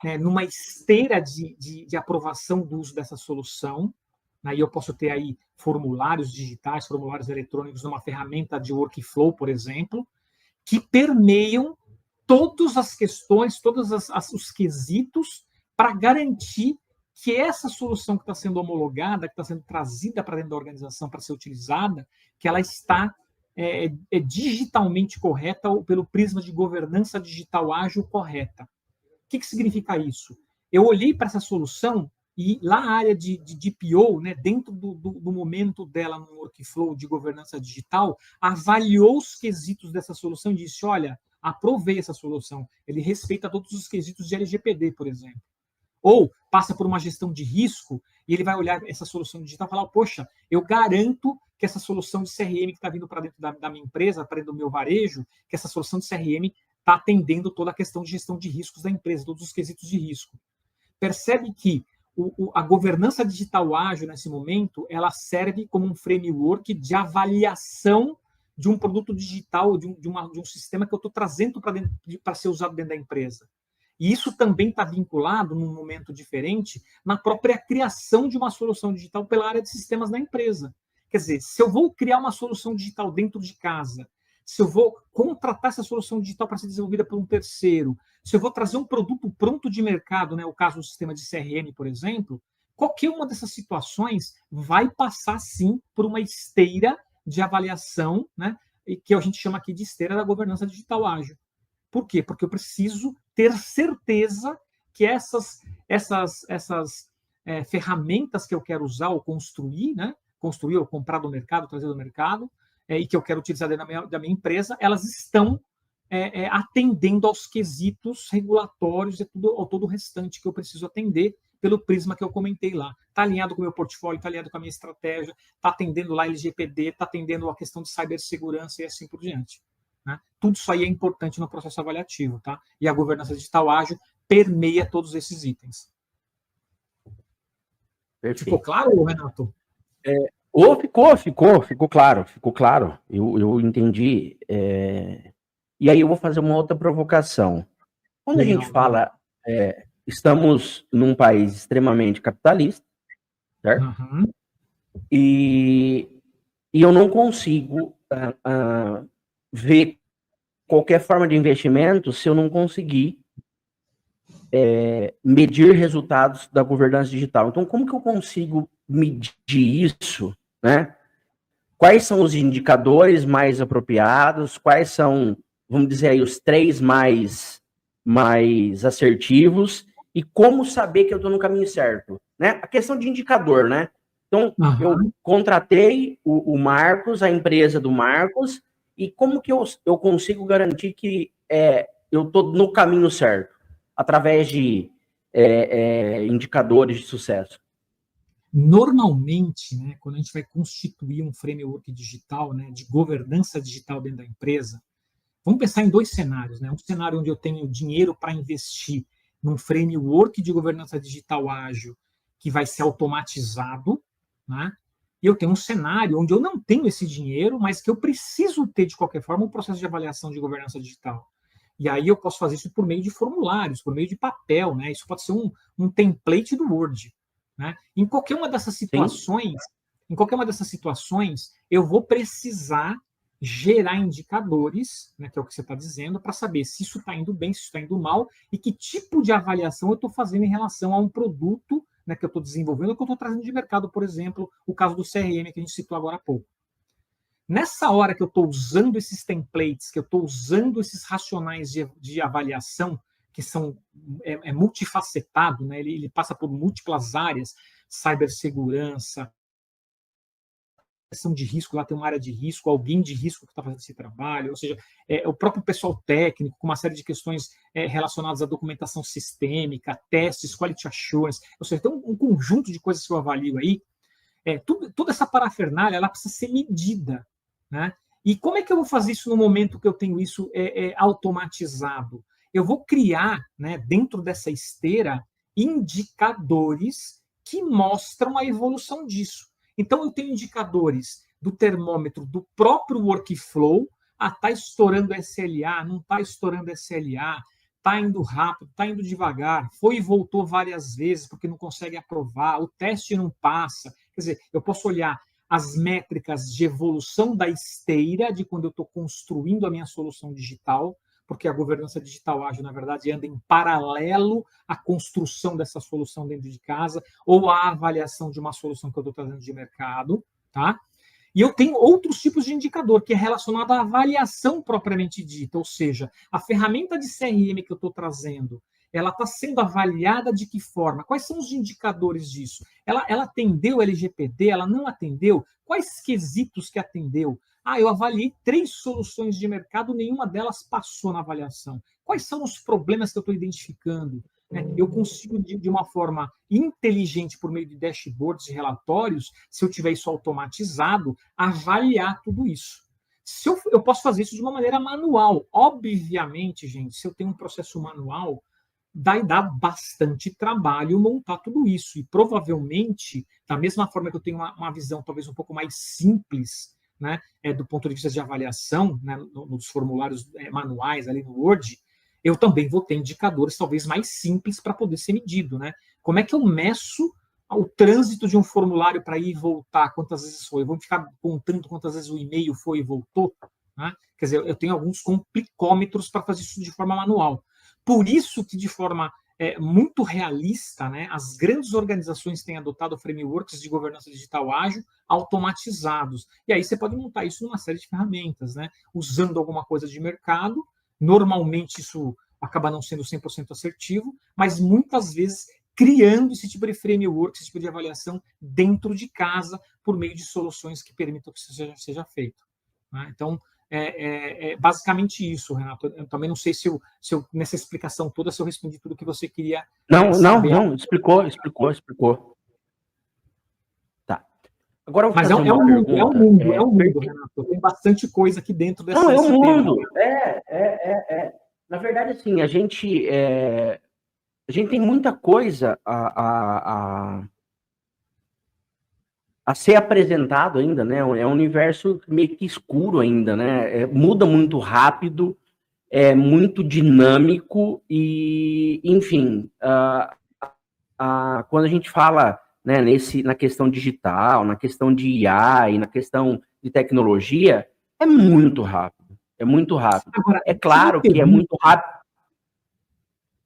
né, numa esteira de aprovação do uso dessa solução. Aí eu posso ter aí formulários digitais, formulários eletrônicos numa ferramenta de workflow, por exemplo, que permeiam todas as questões, todos os quesitos para garantir que essa solução que está sendo homologada, que está sendo trazida para dentro da organização para ser utilizada, que ela está digitalmente correta ou pelo prisma de governança digital ágil correta. O que significa isso? Eu olhei para essa solução e lá a área de DPO, né, dentro do momento dela no workflow de governança digital, avaliou os quesitos dessa solução e disse, olha, aprovei essa solução, ele respeita todos os quesitos de LGPD, por exemplo. Ou passa por uma gestão de risco e ele vai olhar essa solução digital e falar, poxa, eu garanto que essa solução de CRM que está vindo para dentro da minha empresa, para dentro do meu varejo, que essa solução de CRM está atendendo toda a questão de gestão de riscos da empresa, todos os quesitos de risco. Percebe que a governança digital ágil, nesse momento, ela serve como um framework de avaliação de um produto digital, de um sistema que eu estou trazendo para ser usado dentro da empresa. E isso também está vinculado, num momento diferente, na própria criação de uma solução digital pela área de sistemas da empresa. Quer dizer, se eu vou criar uma solução digital dentro de casa, se eu vou contratar essa solução digital para ser desenvolvida por um terceiro, se eu vou trazer um produto pronto de mercado, né, o caso do sistema de CRM, por exemplo, qualquer uma dessas situações vai passar, sim, por uma esteira de avaliação, né, que a gente chama aqui de esteira da governança digital ágil. Por quê? Porque eu preciso ter certeza que essas ferramentas que eu quero usar ou construir, né, construir ou comprar do mercado, trazer do mercado, e que eu quero utilizar dentro da minha empresa, elas estão atendendo aos quesitos regulatórios e todo o restante que eu preciso atender pelo prisma que eu comentei lá. Está alinhado com o meu portfólio, está alinhado com a minha estratégia, está atendendo lá LGPD, está atendendo a questão de cibersegurança e assim por diante. Né? Tudo isso aí é importante no processo avaliativo, tá? E a governança digital ágil permeia todos esses itens. Perfeito. Ficou claro, Renato? Ficou claro. Eu entendi. E aí eu vou fazer uma outra provocação. Quando Legal, a gente fala, estamos num país extremamente capitalista, certo? Uhum. E eu não consigo ver qualquer forma de investimento se eu não conseguir medir resultados da governança digital. Então, como que eu consigo medir isso, né? Quais são os indicadores mais apropriados? Quais são, vamos dizer aí, os 3 mais assertivos? E como saber que eu estou no caminho certo? Né? A questão de indicador, né? Então, eu contratei o Marcos, a empresa do Marcos, e como que eu consigo garantir que eu estou no caminho certo? Através de indicadores de sucesso. Normalmente, né, quando a gente vai constituir um framework digital, né, de governança digital dentro da empresa, vamos pensar em 2 cenários. Né? Um cenário onde eu tenho dinheiro para investir num framework de governança digital ágil que vai ser automatizado, né? E eu tenho um cenário onde eu não tenho esse dinheiro, mas que eu preciso ter, de qualquer forma, um processo de avaliação de governança digital. E aí eu posso fazer isso por meio de formulários, por meio de papel, né? Isso pode ser um template do Word. Né? Em qualquer uma dessas situações, eu vou precisar gerar indicadores, né, que é o que você está dizendo, para saber se isso está indo bem, se isso está indo mal, e que tipo de avaliação eu estou fazendo em relação a um produto, né, que eu estou desenvolvendo, ou que eu estou trazendo de mercado, por exemplo, o caso do CRM que a gente citou agora há pouco. Nessa hora que eu estou usando esses templates, que eu estou usando esses racionais de avaliação, que são multifacetado, né? Ele passa por múltiplas áreas, cibersegurança, gestão de risco, lá tem uma área de risco, alguém de risco que está fazendo esse trabalho, ou seja, o próprio pessoal técnico, com uma série de questões relacionadas à documentação sistêmica, testes, quality assurance, ou seja, tem um conjunto de coisas que eu avalio aí, toda essa parafernália, ela precisa ser medida, né? E como é que eu vou fazer isso no momento que eu tenho isso automatizado? Eu vou criar, né, dentro dessa esteira, indicadores que mostram a evolução disso. Então, eu tenho indicadores do termômetro do próprio workflow, está estourando SLA, não está estourando SLA, está indo rápido, está indo devagar, foi e voltou várias vezes porque não consegue aprovar, o teste não passa. Quer dizer, eu posso olhar as métricas de evolução da esteira de quando eu estou construindo a minha solução digital, porque a governança digital ágil, na verdade, anda em paralelo à construção dessa solução dentro de casa ou à avaliação de uma solução que eu estou trazendo de mercado, tá? E eu tenho outros tipos de indicador, que é relacionado à avaliação propriamente dita, ou seja, a ferramenta de CRM que eu estou trazendo, ela está sendo avaliada de que forma? Quais são os indicadores disso? Ela atendeu o LGPD? Ela não atendeu? Quais quesitos que atendeu? Eu avaliei 3 soluções de mercado, nenhuma delas passou na avaliação. Quais são os problemas que eu estou identificando? Eu consigo, de uma forma inteligente, por meio de dashboards e relatórios, se eu tiver isso automatizado, avaliar tudo isso. Eu posso fazer isso de uma maneira manual. Obviamente, gente, se eu tenho um processo manual, dá bastante trabalho montar tudo isso. E provavelmente, da mesma forma que eu tenho uma visão talvez um pouco mais simples, né, do ponto de vista de avaliação, né, nos formulários manuais ali no Word, eu também vou ter indicadores talvez mais simples para poder ser medido. Né? Como é que eu meço o trânsito de um formulário para ir e voltar? Quantas vezes foi? Eu vou ficar contando quantas vezes o e-mail foi e voltou? né? Quer dizer, eu tenho alguns complicômetros para fazer isso de forma manual. Por isso que, de forma muito realista, né, as grandes organizações têm adotado frameworks de governança digital ágil automatizados. E aí você pode montar isso numa série de ferramentas, né, usando alguma coisa de mercado. Normalmente isso acaba não sendo 100% assertivo, mas muitas vezes criando esse tipo de framework, esse tipo de avaliação dentro de casa, por meio de soluções que permitam que isso seja feito. Né? Então, basicamente isso, Renato. Eu também não sei se eu, nessa explicação toda, se eu respondi tudo o que você queria saber. Não, explicou. Tá. Agora eu vou Mas fazer uma pergunta. É um mundo, Renato. Tem bastante coisa aqui dentro desse Não, é um mundo. tema. Na verdade, assim, a gente tem muita coisa a ser apresentado ainda, né? É um universo meio que escuro ainda, né? Muda muito rápido, é muito dinâmico e, enfim, quando a gente fala, né, na questão digital, na questão de IA e na questão de tecnologia, é muito rápido. É muito rápido. Agora, é claro que é muito rápido.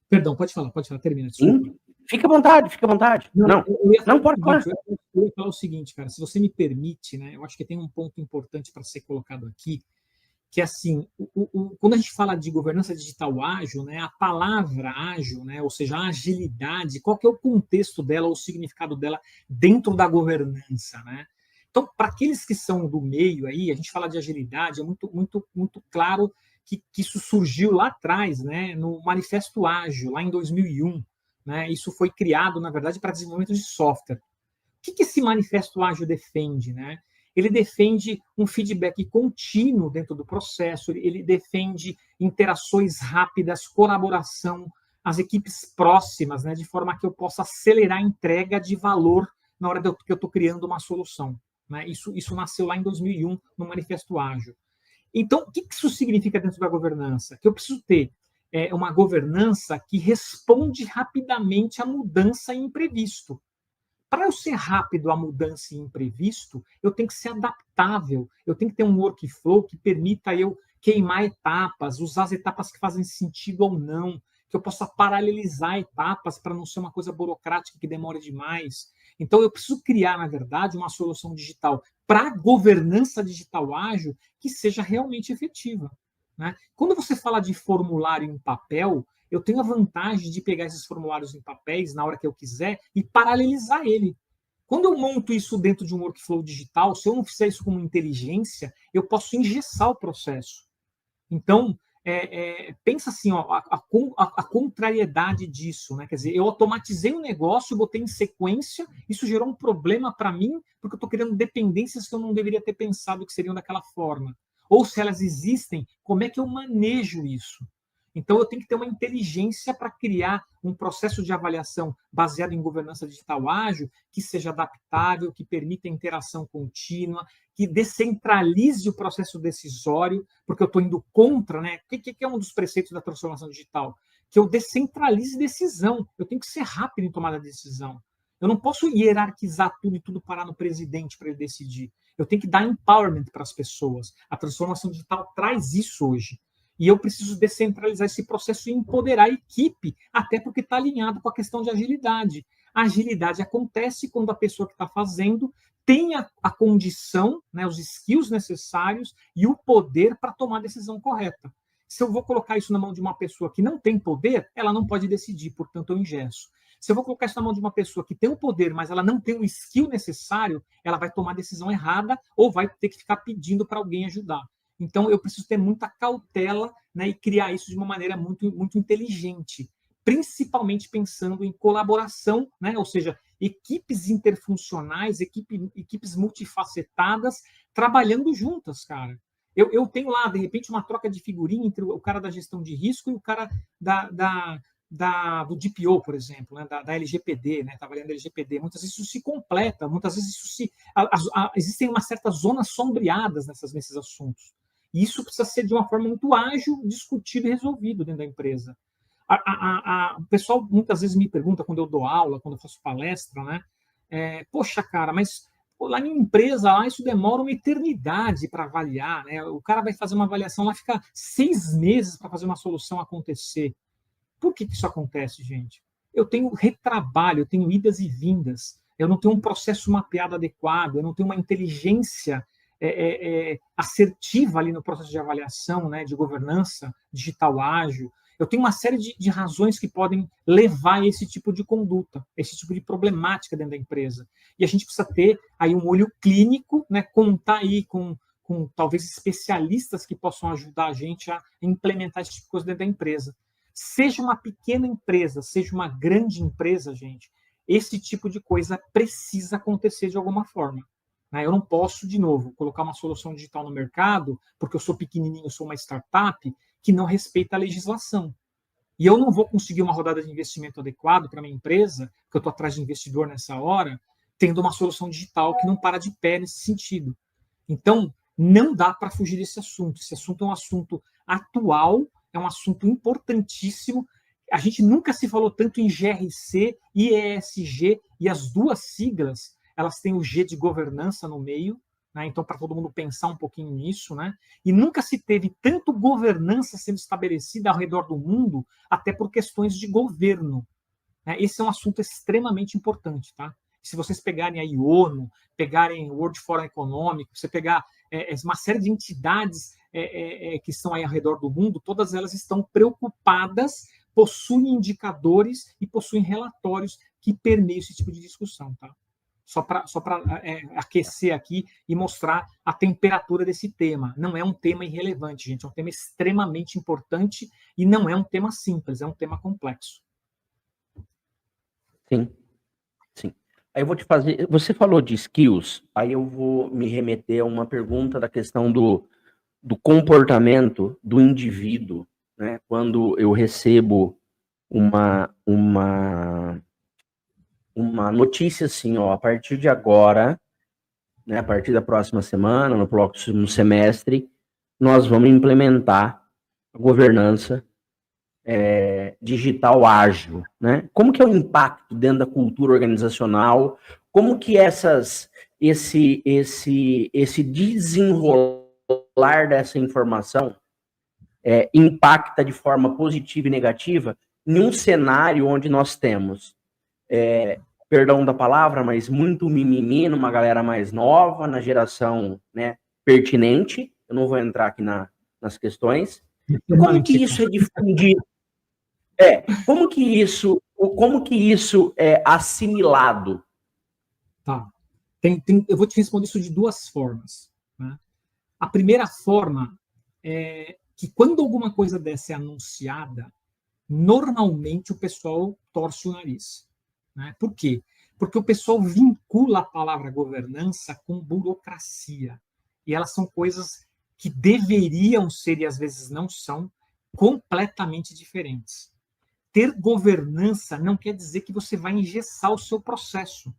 Perdão, pode falar, termina, desculpa. Fica à vontade. Não pode falar. Eu ia falar o seguinte, cara, se você me permite, né, eu acho que tem um ponto importante para ser colocado aqui, que é assim, quando a gente fala de governança digital ágil, né, a palavra ágil, né, ou seja, a agilidade, qual que é o contexto dela, ou o significado dela dentro da governança, né? Então, para aqueles que são do meio aí, a gente fala de agilidade, é muito claro que isso surgiu lá atrás, né, no Manifesto Ágil, lá em 2001. Né? Isso foi criado, na verdade, para desenvolvimento de software. O que esse Manifesto Ágil defende? Né? Ele defende um feedback contínuo dentro do processo, ele defende interações rápidas, colaboração, as equipes próximas, né, de forma que eu possa acelerar a entrega de valor na hora que eu estou criando uma solução. Né? Isso nasceu lá em 2001, no Manifesto Ágil. Então, o que isso significa dentro da governança? Que eu preciso ter uma governança que responde rapidamente à mudança e imprevisto. Para eu ser rápido à mudança e imprevisto, eu tenho que ser adaptável, eu tenho que ter um workflow que permita eu queimar etapas, usar as etapas que fazem sentido ou não, que eu possa paralelizar etapas para não ser uma coisa burocrática que demore demais. Então, eu preciso criar, na verdade, uma solução digital para governança digital ágil que seja realmente efetiva. Né? Quando você fala de formulário em papel, eu tenho a vantagem de pegar esses formulários em papéis na hora que eu quiser e paralelizar ele. Quando eu monto isso dentro de um workflow digital, se eu não fizer isso com inteligência, eu posso engessar o processo. Então, pensa assim, ó, a contrariedade disso, né? Quer dizer, eu automatizei um negócio, botei em sequência, isso gerou um problema para mim, porque eu estou criando dependências que eu não deveria ter pensado que seriam daquela forma. Ou se elas existem, como é que eu manejo isso? Então, eu tenho que ter uma inteligência para criar um processo de avaliação baseado em governança digital ágil, que seja adaptável, que permita interação contínua, que descentralize o processo decisório, porque eu estou indo contra, né? O que é um dos preceitos da transformação digital? Que eu descentralize decisão. Eu tenho que ser rápido em tomada de decisão. Eu não posso hierarquizar tudo e tudo parar no presidente para ele decidir. Eu tenho que dar empowerment para as pessoas. A transformação digital traz isso hoje. E eu preciso descentralizar esse processo e empoderar a equipe, até porque está alinhado com a questão de agilidade. A agilidade acontece quando a pessoa que está fazendo tem a condição, né, os skills necessários e o poder para tomar a decisão correta. Se eu vou colocar isso na mão de uma pessoa que não tem poder, ela não pode decidir, portanto eu engesso. Se eu vou colocar isso na mão de uma pessoa que tem o poder, mas ela não tem o skill necessário, ela vai tomar a decisão errada ou vai ter que ficar pedindo para alguém ajudar. Então, eu preciso ter muita cautela, né, e criar isso de uma maneira muito inteligente, principalmente pensando em colaboração, né, ou seja, equipes interfuncionais, equipes multifacetadas, trabalhando juntas, cara. Eu tenho lá, de repente, uma troca de figurinha entre o cara da gestão de risco e o cara do DPO, por exemplo, né, da LGPD, né, trabalhando LGPD. Muitas vezes isso se completa, muitas vezes isso existem umas certas zonas sombreadas nesses assuntos. E isso precisa ser de uma forma muito ágil, discutido e resolvido dentro da empresa. O pessoal muitas vezes me pergunta, quando eu dou aula, quando eu faço palestra, né? Poxa, cara, mas Pô, lá em empresa, lá, isso demora uma eternidade para avaliar, né? O cara vai fazer uma avaliação lá, fica 6 meses para fazer uma solução acontecer. Por que isso acontece, gente? Eu tenho retrabalho, eu tenho idas e vindas, eu não tenho um processo mapeado adequado, eu não tenho uma inteligência assertiva ali no processo de avaliação, né, de governança digital ágil. Eu tenho uma série de razões que podem levar a esse tipo de conduta, esse tipo de problemática dentro da empresa. E a gente precisa ter aí um olho clínico, né, contar aí com talvez especialistas que possam ajudar a gente a implementar esse tipo de coisa dentro da empresa. Seja uma pequena empresa, seja uma grande empresa, gente, esse tipo de coisa precisa acontecer de alguma forma. Eu não posso, de novo, colocar uma solução digital no mercado, porque eu sou pequenininho, eu sou uma startup, que não respeita a legislação. E eu não vou conseguir uma rodada de investimento adequado para a minha empresa, porque eu estou atrás de investidor nessa hora, tendo uma solução digital que não para de pé nesse sentido. Então, não dá para fugir desse assunto. Esse assunto é um assunto atual, é um assunto importantíssimo. A gente nunca se falou tanto em GRC e ESG, e as duas siglas, elas têm o G de governança no meio, né? Então, para todo mundo pensar um pouquinho nisso, né? E nunca se teve tanto governança sendo estabelecida ao redor do mundo, até por questões de governo, né? Esse é um assunto extremamente importante, tá? Se vocês pegarem a ONU, pegarem o World Forum Econômico, você pegar uma série de entidades que estão aí ao redor do mundo, todas elas estão preocupadas, possuem indicadores e possuem relatórios que permeiam esse tipo de discussão, tá? Só para aquecer aqui e mostrar a temperatura desse tema. Não é um tema irrelevante, gente. É um tema extremamente importante e não é um tema simples, é um tema complexo. Sim, sim. Aí eu vou te fazer... Você falou de skills, aí eu vou me remeter a uma pergunta da questão do comportamento do indivíduo, né? Quando eu recebo uma notícia assim, ó, a partir de agora, né, a partir da próxima semana, no próximo semestre, nós vamos implementar a governança digital ágil, né? Como que é o impacto dentro da cultura organizacional? Como que esse desenrolar dessa informação impacta de forma positiva e negativa em um cenário onde nós temos perdão da palavra, mas muito mimimi numa galera mais nova, na geração, né, pertinente. Eu não vou entrar aqui nas questões. Como que isso é difundido? Como que isso é assimilado? Tá. Eu vou te responder isso de duas formas, né? A primeira forma é que quando alguma coisa dessa é anunciada, normalmente o pessoal torce o nariz, né? Por quê? Porque o pessoal vincula a palavra governança com burocracia. E elas são coisas que deveriam ser, e às vezes não são, completamente diferentes. Ter governança não quer dizer que você vai engessar o seu processo.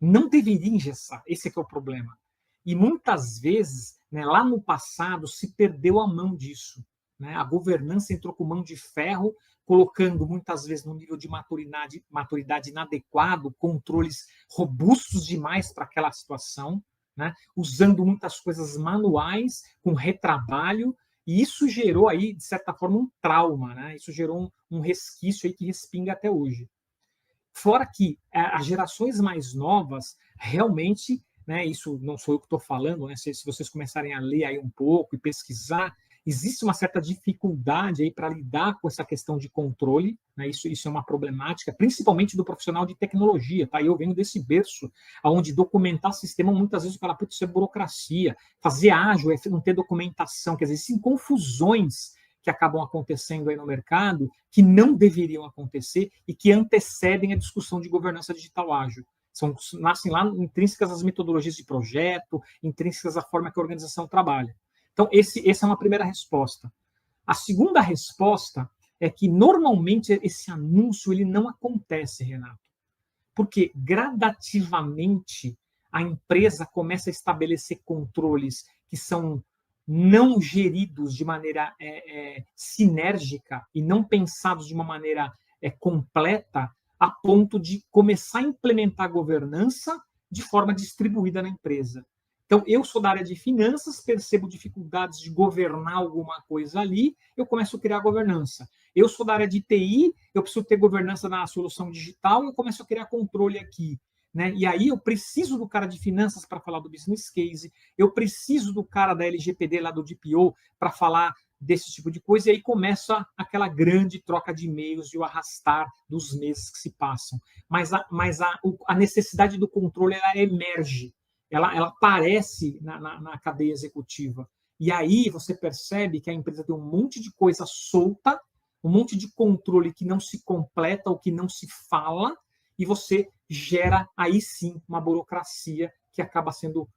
Não deveria engessar, esse é que é o problema. E muitas vezes, né, lá no passado, se perdeu a mão disso, né? A governança entrou com mão de ferro, colocando muitas vezes no nível de maturidade inadequado, controles robustos demais para aquela situação, né? Usando muitas coisas manuais, com retrabalho, e isso gerou aí, de certa forma, um trauma, né? Isso gerou um resquício aí que respinga até hoje. Fora que as gerações mais novas realmente, né, isso não sou eu que estou falando, né, se vocês começarem a ler aí um pouco e pesquisar, existe uma certa dificuldade aí para lidar com essa questão de controle, né, isso é uma problemática, principalmente do profissional de tecnologia, tá? Eu venho desse berço, onde documentar sistema, muitas vezes o cara, putz, isso é burocracia, fazer ágil é não ter documentação, quer dizer, existem confusões que acabam acontecendo aí no mercado, que não deveriam acontecer e que antecedem a discussão de governança digital ágil. Nascem lá intrínsecas às metodologias de projeto, intrínsecas à forma que a organização trabalha. Então, essa é uma primeira resposta. A segunda resposta é que, normalmente, esse anúncio ele não acontece, Renato, porque gradativamente a empresa começa a estabelecer controles que são não geridos de maneira sinérgica e não pensados de uma maneira completa, a ponto de começar a implementar a governança de forma distribuída na empresa. Então, eu sou da área de finanças, percebo dificuldades de governar alguma coisa ali, eu começo a criar governança. Eu sou da área de TI, eu preciso ter governança na solução digital, eu começo a criar controle aqui. Né? E aí eu preciso do cara de finanças para falar do business case, eu preciso do cara da LGPD, lá do DPO, para falar desse tipo de coisa, e aí começa aquela grande troca de e-mails e o arrastar dos meses que se passam. Mas a necessidade do controle, ela emerge, ela aparece na cadeia executiva. E aí você percebe que a empresa tem um monte de coisa solta, um monte de controle que não se completa ou que não se fala, e você gera aí sim uma burocracia que acaba sendo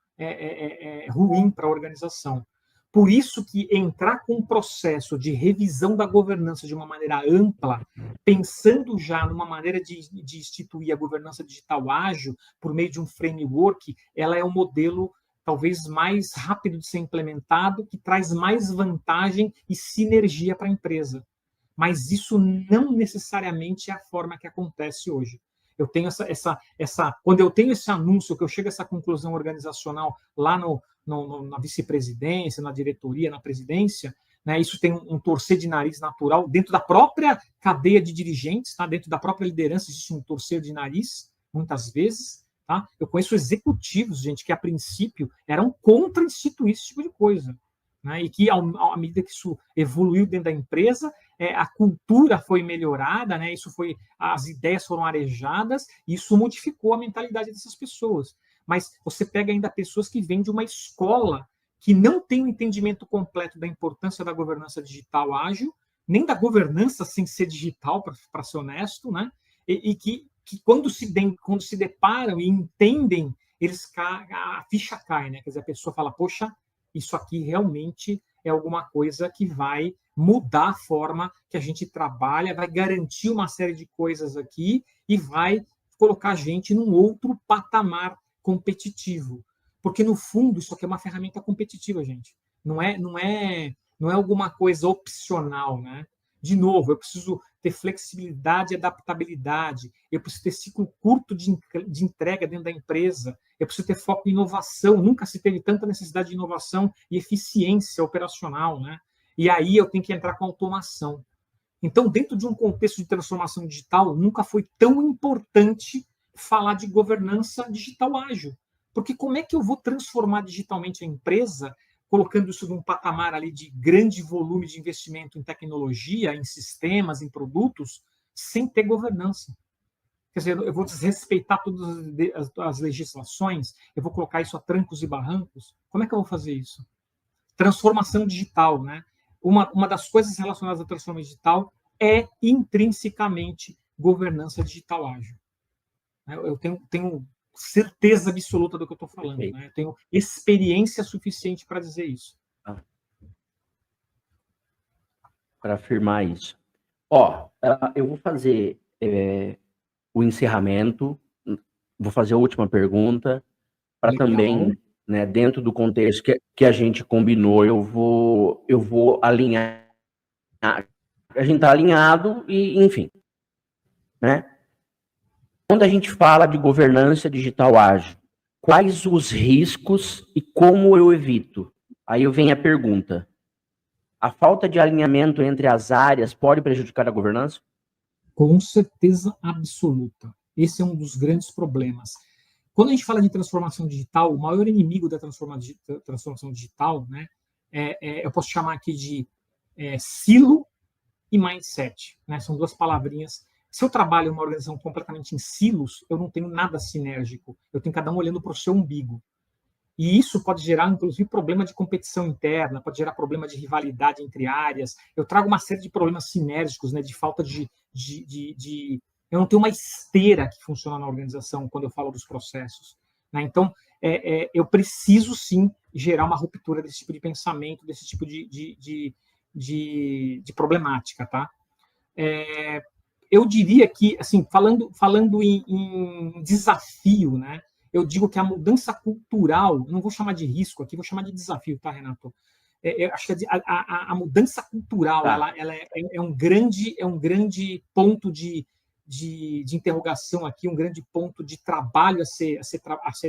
ruim para a organização. Por isso que entrar com um processo de revisão da governança de uma maneira ampla, pensando já numa maneira de instituir a governança digital ágil por meio de um framework, ela é o modelo talvez mais rápido de ser implementado, que traz mais vantagem e sinergia para a empresa. Mas isso não necessariamente é a forma que acontece hoje. Eu tenho quando eu tenho esse anúncio, que eu chego a essa conclusão organizacional lá na vice-presidência, na diretoria, na presidência, né, isso tem um torcer de nariz natural dentro da própria cadeia de dirigentes, tá? Dentro da própria liderança existe um torcer de nariz, muitas vezes. Tá? Eu conheço executivos, gente, que a princípio eram contra instituir esse tipo de coisa. Né? E que, à medida que isso evoluiu dentro da empresa, a cultura foi melhorada, né? As ideias foram arejadas, e isso modificou a mentalidade dessas pessoas. Mas você pega ainda pessoas que vêm de uma escola que não tem o um entendimento completo da importância da governança digital ágil, nem da governança sem ser digital, para ser honesto, né? E que quando se deparam e entendem, a ficha cai, né? Quer dizer, a pessoa fala, poxa, isso aqui realmente é alguma coisa que vai mudar a forma que a gente trabalha, vai garantir uma série de coisas aqui e vai colocar a gente num outro patamar competitivo. Porque, no fundo, isso aqui é uma ferramenta competitiva, gente. Não é alguma coisa opcional, né? De novo, eu preciso ter flexibilidade e adaptabilidade, eu preciso ter ciclo curto de entrega dentro da empresa, eu preciso ter foco em inovação, nunca se teve tanta necessidade de inovação e eficiência operacional, né? E aí eu tenho que entrar com automação. Então, dentro de um contexto de transformação digital, nunca foi tão importante falar de governança digital ágil. Porque como é que eu vou transformar digitalmente a empresa, colocando isso num patamar ali de grande volume de investimento em tecnologia, em sistemas, em produtos, sem ter governança? Quer dizer, eu vou desrespeitar todas as legislações, eu vou colocar isso a trancos e barrancos? Como é que eu vou fazer isso? Transformação digital, né? Uma das coisas relacionadas à transformação digital é intrinsecamente governança digital ágil. Eu tenho certeza absoluta do que eu estou falando. Né? Eu tenho experiência suficiente para dizer isso. Para afirmar isso. Eu vou fazer o encerramento, vou fazer a última pergunta, para também, né, dentro do contexto que a gente combinou, eu vou alinhar. A gente está alinhado e, enfim, né? Quando a gente fala de governança digital ágil, quais os riscos e como eu evito? Aí vem a pergunta. A falta de alinhamento entre as áreas pode prejudicar a governança? Com certeza absoluta. Esse é um dos grandes problemas. Quando a gente fala de transformação digital, o maior inimigo da transformação digital, né, eu posso chamar aqui de silo e mindset. Né? São duas palavrinhas. Se eu trabalho em uma organização completamente em silos, eu não tenho nada sinérgico. Eu tenho cada um olhando para o seu umbigo. E isso pode gerar, inclusive, problema de competição interna, pode gerar problema de rivalidade entre áreas. Eu trago uma série de problemas sinérgicos, né, de falta de... Eu não tenho uma esteira que funciona na organização quando eu falo dos processos. Né? Então, eu preciso, sim, gerar uma ruptura desse tipo de pensamento, desse tipo de problemática. Tá? Eu diria que, assim, falando em desafio, né? Eu digo que a mudança cultural, não vou chamar de risco aqui, vou chamar de desafio, tá, Renato? Eu acho que a mudança cultural, ela é um grande ponto de de interrogação aqui, um grande ponto de trabalho a ser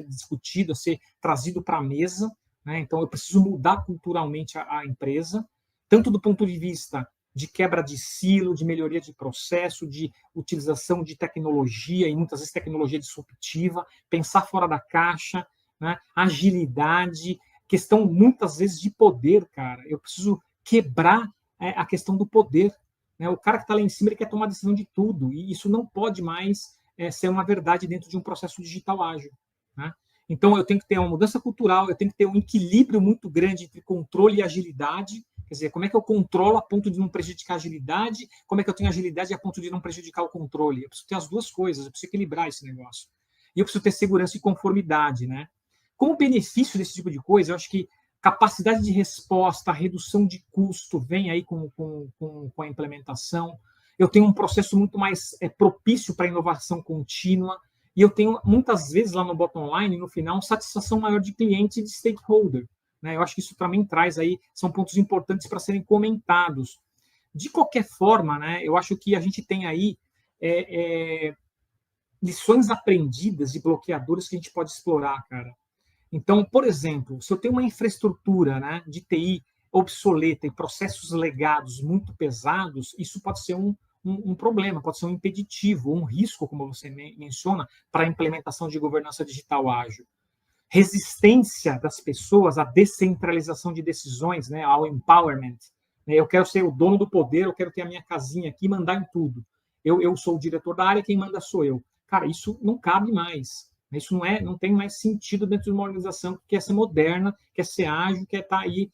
discutido, a ser trazido para a mesa, né? Então, eu preciso mudar culturalmente a empresa, tanto do ponto de vista de quebra de silo, de melhoria de processo, de utilização de tecnologia, e muitas vezes tecnologia disruptiva, pensar fora da caixa, né? Agilidade, questão muitas vezes de poder, cara. Eu preciso quebrar a questão do poder. Né? O cara que está lá em cima, ele quer tomar decisão de tudo, e isso não pode mais ser uma verdade dentro de um processo digital ágil. Né? Então, eu tenho que ter uma mudança cultural, eu tenho que ter um equilíbrio muito grande entre controle e agilidade. Quer dizer, como é que eu controlo a ponto de não prejudicar a agilidade? Como é que eu tenho agilidade a ponto de não prejudicar o controle? Eu preciso ter as duas coisas, eu preciso equilibrar esse negócio. E eu preciso ter segurança e conformidade, né? Como benefício desse tipo de coisa, eu acho que capacidade de resposta, redução de custo vem aí com a implementação. Eu tenho um processo muito mais propício para inovação contínua. E eu tenho, muitas vezes, lá no bottom line, no final, satisfação maior de cliente e de stakeholder. Né? Eu acho que isso também traz aí, são pontos importantes para serem comentados. De qualquer forma, né, eu acho que a gente tem aí lições aprendidas e bloqueadores que a gente pode explorar, cara. Então, por exemplo, se eu tenho uma infraestrutura, né, de TI obsoleta e processos legados muito pesados, isso pode ser um problema, pode ser um impeditivo, um risco, como você menciona, para a implementação de governança digital ágil. Resistência das pessoas à descentralização de decisões, né, ao empowerment. Eu quero ser o dono do poder, eu quero ter a minha casinha aqui e mandar em tudo. Eu sou o diretor da área, quem manda sou eu. Cara, isso não cabe mais. Isso não tem mais sentido dentro de uma organização que quer ser moderna, quer ser ágil, quer estar aí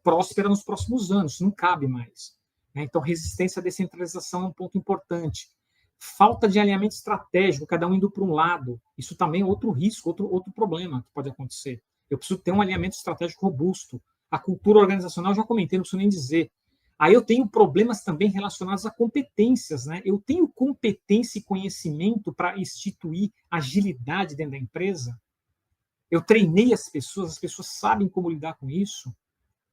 próspera nos próximos anos. Isso não cabe mais. Então, resistência à descentralização é um ponto importante. Falta de alinhamento estratégico, cada um indo para um lado. Isso também é outro risco, outro problema que pode acontecer. Eu preciso ter um alinhamento estratégico robusto. A cultura organizacional, já comentei, não preciso nem dizer. Aí eu tenho problemas também relacionados a competências, né? Eu tenho competência e conhecimento para instituir agilidade dentro da empresa. Eu treinei as pessoas sabem como lidar com isso.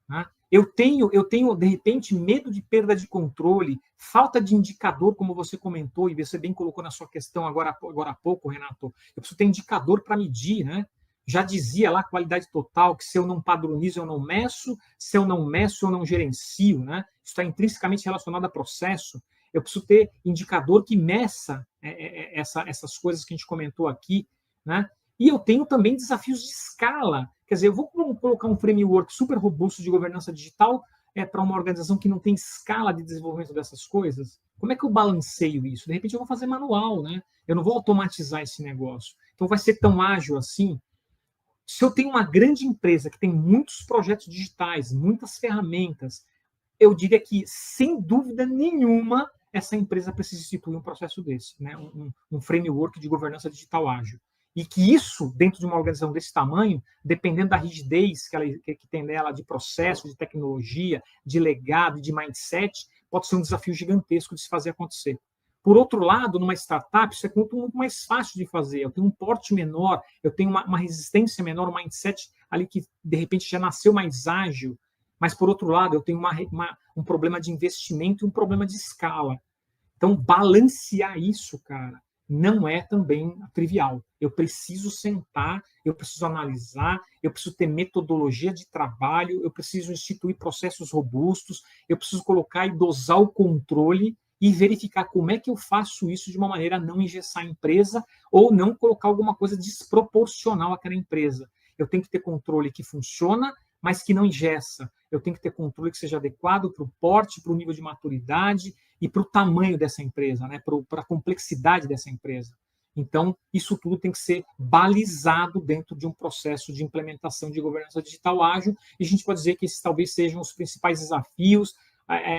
Né? Eu tenho, de repente, medo de perda de controle, falta de indicador, como você comentou, e você bem colocou na sua questão agora há pouco, Renato. Eu preciso ter indicador para medir, né? Já dizia lá, qualidade total, que se eu não padronizo, eu não meço, se eu não meço, eu não gerencio, né? Isso está intrinsecamente relacionado a processo. Eu preciso ter indicador que meça essas coisas que a gente comentou aqui, né? E eu tenho também desafios de escala. Quer dizer, eu vou colocar um framework super robusto de governança digital para uma organização que não tem escala de desenvolvimento dessas coisas. Como é que eu balanceio isso? De repente eu vou fazer manual, né? Eu não vou automatizar esse negócio. Então vai ser tão ágil assim? Se eu tenho uma grande empresa que tem muitos projetos digitais, muitas ferramentas, eu diria que, sem dúvida nenhuma, essa empresa precisa instituir um processo desse, né? Um framework de governança digital ágil. E que isso, dentro de uma organização desse tamanho, dependendo da rigidez que tem nela de processo, de tecnologia, de legado, de mindset, pode ser um desafio gigantesco de se fazer acontecer. Por outro lado, numa startup, isso é muito mais fácil de fazer. Eu tenho um porte menor, eu tenho uma resistência menor, um mindset ali que, de repente, já nasceu mais ágil. Mas, por outro lado, eu tenho um problema de investimento e um problema de escala. Então, balancear isso, cara, não é também trivial. Eu preciso sentar, eu preciso analisar, eu preciso ter metodologia de trabalho, eu preciso instituir processos robustos, eu preciso colocar e dosar o controle e verificar como é que eu faço isso de uma maneira a não engessar a empresa ou não colocar alguma coisa desproporcional àquela empresa. Eu tenho que ter controle que funciona, mas que não engessa. Eu tenho que ter controle que seja adequado para o porte, para o nível de maturidade e para o tamanho dessa empresa, né? Para a complexidade dessa empresa. Então, isso tudo tem que ser balizado dentro de um processo de implementação de governança digital ágil, e a gente pode dizer que esses talvez sejam os principais desafios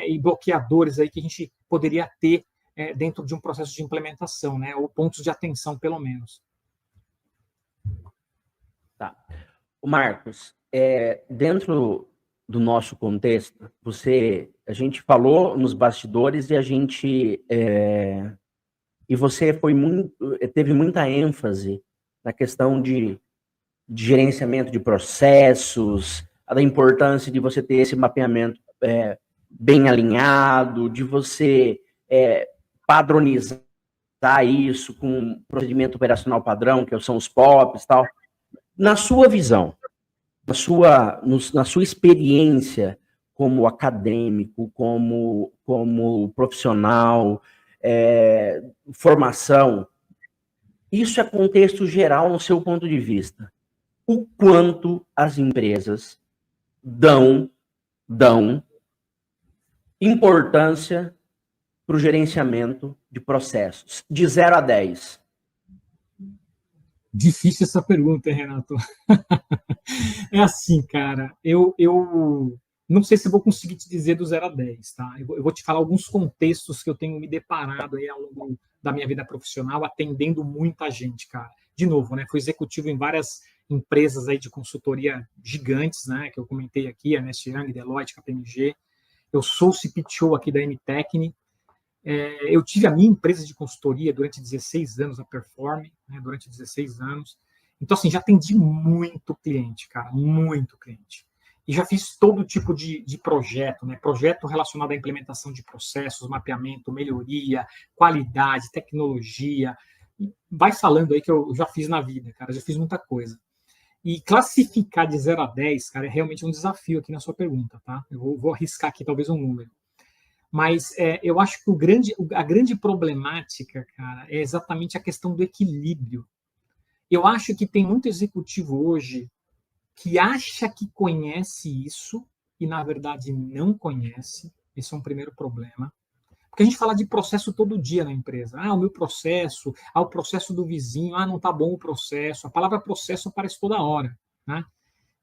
e bloqueadores aí que a gente poderia ter dentro de um processo de implementação, né? Ou pontos de atenção, pelo menos. Tá. O Marcos, dentro do nosso contexto, a gente falou nos bastidores e você teve muita ênfase na questão de gerenciamento de processos, da importância de você ter esse mapeamento bem alinhado, de você padronizar isso com procedimento operacional padrão, que são os POPs e tal. Na sua visão, na sua experiência como acadêmico, como profissional, formação, isso é contexto geral no seu ponto de vista. O quanto as empresas dão importância para o gerenciamento de processos, de 0 a 10? Difícil essa pergunta, hein, Renato? É assim, cara, eu não sei se eu vou conseguir te dizer do 0 a 10, tá? Eu vou te falar alguns contextos que eu tenho me deparado aí ao longo da minha vida profissional, atendendo muita gente, cara. De novo, né? Fui executivo em várias empresas aí de consultoria gigantes, né? Que eu comentei aqui, a Ernst Young, Deloitte, KPMG. Eu sou o CPTO aqui da MTechne. Eu tive a minha empresa de consultoria durante 16 anos, a Perform, né, durante 16 anos. Então, assim, já atendi muito cliente, cara, muito cliente. E já fiz todo tipo de projeto, né? Projeto relacionado à implementação de processos, mapeamento, melhoria, qualidade, tecnologia. Vai falando aí que eu já fiz na vida, cara, já fiz muita coisa. E classificar de 0 a 10, cara, é realmente um desafio aqui na sua pergunta, tá? Eu vou arriscar aqui talvez um número. Mas eu acho que a grande problemática, cara, é exatamente a questão do equilíbrio. Eu acho que tem muito executivo hoje que acha que conhece isso e, na verdade, não conhece. Esse é um primeiro problema. Porque a gente fala de processo todo dia na empresa. Ah, o meu processo, o processo do vizinho, não está bom o processo. A palavra processo aparece toda hora, né?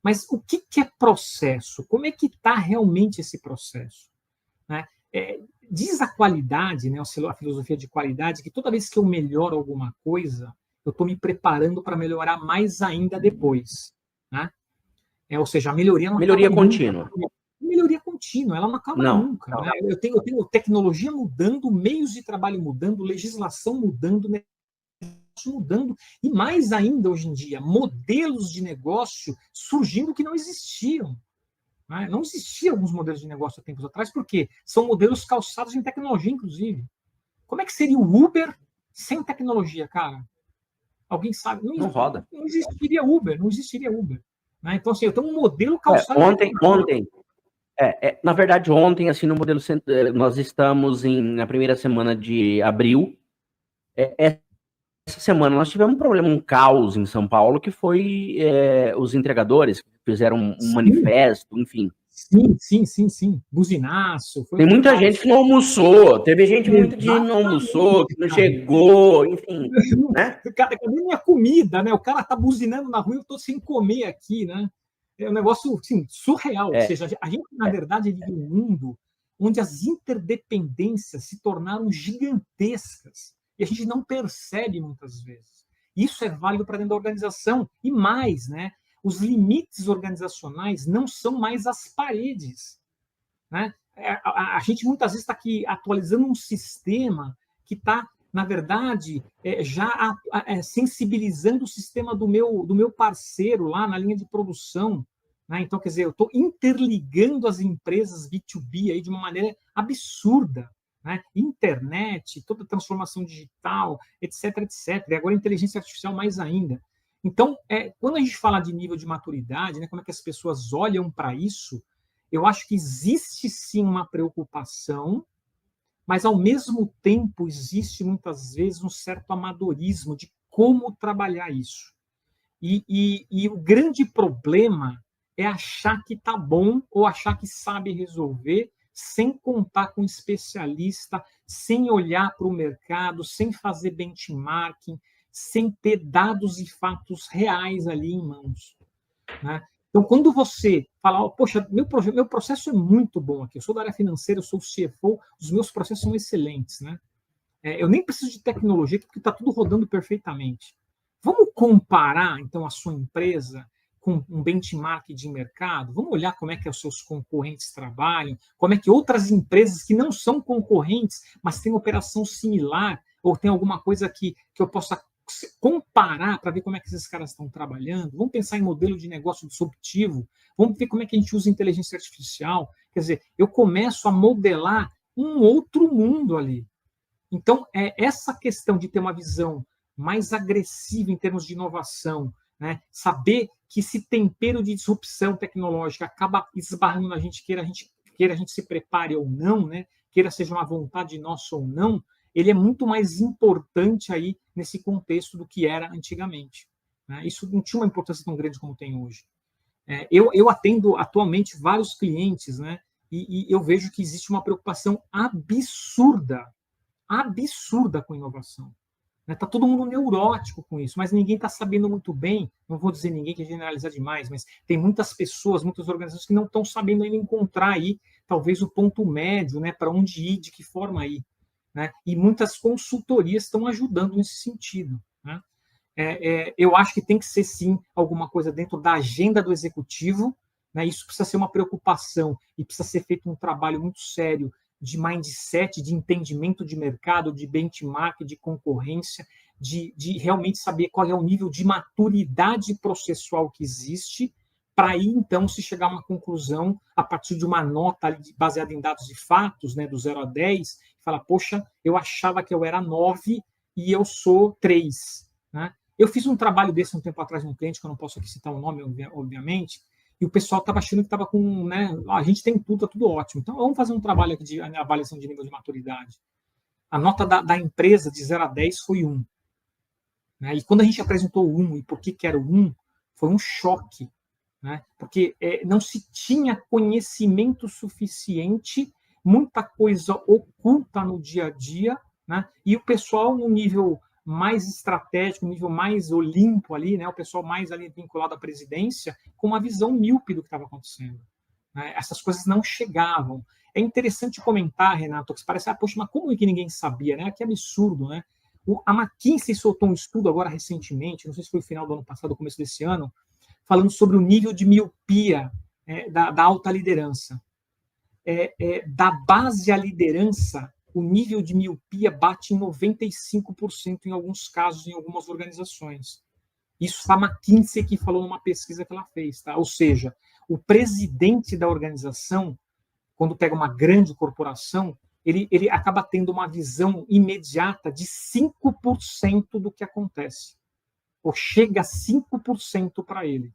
Mas o que é processo? Como é que está realmente esse processo? Né? Diz a qualidade, né, a filosofia de qualidade, que toda vez que eu melhoro alguma coisa, eu estou me preparando para melhorar mais ainda depois. Né? Ou seja, a melhoria não Melhoria acaba contínua. Nunca. Melhoria contínua, ela não acaba nunca. Não. Né? Eu tenho tecnologia mudando, meios de trabalho mudando, legislação mudando, negócio mudando, e mais ainda hoje em dia, modelos de negócio surgindo que não existiam. Não existiam alguns modelos de negócio há tempos atrás, porque são modelos calçados em tecnologia, inclusive. Como é que seria o Uber sem tecnologia, cara? Alguém sabe? Não roda. Não existiria Uber, não existiria Uber. Então, assim, eu tenho um modelo calçado ontem, na verdade, ontem, assim, no modelo, nós estamos na primeira semana de abril. Essa semana nós tivemos um problema, um caos em São Paulo, que foi os entregadores que fizeram um manifesto, enfim. Sim. Buzinaço. Tem muita gente que não almoçou, teve gente muito que não almoçou, que não chegou, enfim. Né? Cadê minha comida, né? O cara tá buzinando na rua e eu tô sem comer aqui, né? É um negócio assim, surreal. Ou seja, a gente, na verdade, vive um mundo onde as interdependências se tornaram gigantescas e a gente não percebe muitas vezes. Isso é válido para dentro da organização. E mais, né? Os limites organizacionais não são mais as paredes. Né? A gente muitas vezes está aqui atualizando um sistema que está, na verdade, já sensibilizando o sistema do meu parceiro lá na linha de produção. Né? Então, quer dizer, eu estou interligando as empresas B2B aí de uma maneira absurda. Né? Internet, toda a transformação digital, etc, etc. E agora a inteligência artificial mais ainda. Então, quando a gente fala de nível de maturidade, né, como é que as pessoas olham para isso, eu acho que existe sim uma preocupação, mas ao mesmo tempo existe muitas vezes um certo amadorismo de como trabalhar isso. E o grande problema é achar que está bom ou achar que sabe resolver sem contar com um especialista, sem olhar para o mercado, sem fazer benchmarking, sem ter dados e fatos reais ali em mãos. Né? Então, quando você fala, poxa, meu processo é muito bom aqui, eu sou da área financeira, eu sou o CFO, os meus processos são excelentes. Né? Eu nem preciso de tecnologia, porque está tudo rodando perfeitamente. Vamos comparar, então, a sua empresa com um benchmark de mercado? Vamos olhar como é que os seus concorrentes trabalham, como é que outras empresas que não são concorrentes, mas têm operação similar, ou tem alguma coisa que eu possa comparar para ver como é que esses caras estão trabalhando. Vamos pensar em modelo de negócio disruptivo, vamos ver como é que a gente usa inteligência artificial. Quer dizer, eu começo a modelar um outro mundo ali. Então, essa questão de ter uma visão mais agressiva em termos de inovação, né? Saber que esse tempero de disrupção tecnológica acaba esbarrando na gente, queira a gente se prepare ou não, né? Queira seja uma vontade nossa ou não, ele é muito mais importante aí nesse contexto do que era antigamente. Né? Isso não tinha uma importância tão grande como tem hoje. Eu atendo atualmente vários clientes, né? E eu vejo que existe uma preocupação absurda com inovação. Está todo mundo neurótico com isso, mas ninguém está sabendo muito bem, não vou dizer ninguém que é generalizar demais, mas tem muitas pessoas, muitas organizações que não estão sabendo ainda encontrar aí, talvez, o ponto médio, né, para onde ir, de que forma ir. Né? E muitas consultorias estão ajudando nesse sentido. Né? Eu acho que tem que ser, sim, alguma coisa dentro da agenda do executivo, né? Isso precisa ser uma preocupação e precisa ser feito um trabalho muito sério de mindset, de entendimento de mercado, de benchmark, de concorrência, de realmente saber qual é o nível de maturidade processual que existe, para aí, então, se chegar a uma conclusão a partir de uma nota baseada em dados e fatos, né, do 0 a 10, falar, poxa, eu achava que eu era 9 e eu sou 3. Né? Eu fiz um trabalho desse um tempo atrás num cliente, que eu não posso aqui citar o nome, obviamente, e o pessoal estava achando que estava com, né, a gente tem tudo, está tudo ótimo. Então, vamos fazer um trabalho aqui de avaliação de nível de maturidade. A nota da empresa de 0 a 10 foi 1. Né? E quando a gente apresentou o 1 e por que era o 1, foi um choque. Né? Porque não se tinha conhecimento suficiente, muita coisa oculta no dia a dia, né? E o pessoal no nível mais estratégico, no nível mais olimpo ali, né? O pessoal mais ali vinculado à presidência, com uma visão míope do que estava acontecendo. Né? Essas coisas não chegavam. É interessante comentar, Renato, que parece, poxa, mas como é que ninguém sabia? Né? Que absurdo, né? A McKinsey soltou um estudo agora recentemente, não sei se foi no final do ano passado ou começo desse ano, falando sobre o nível de miopia da alta liderança. Da base à liderança, o nível de miopia bate em 95% em alguns casos, em algumas organizações. Isso foi a McKinsey que falou numa pesquisa que ela fez. Tá? Ou seja, o presidente da organização, quando pega uma grande corporação, ele acaba tendo uma visão imediata de 5% do que acontece. Ou chega a 5% para ele.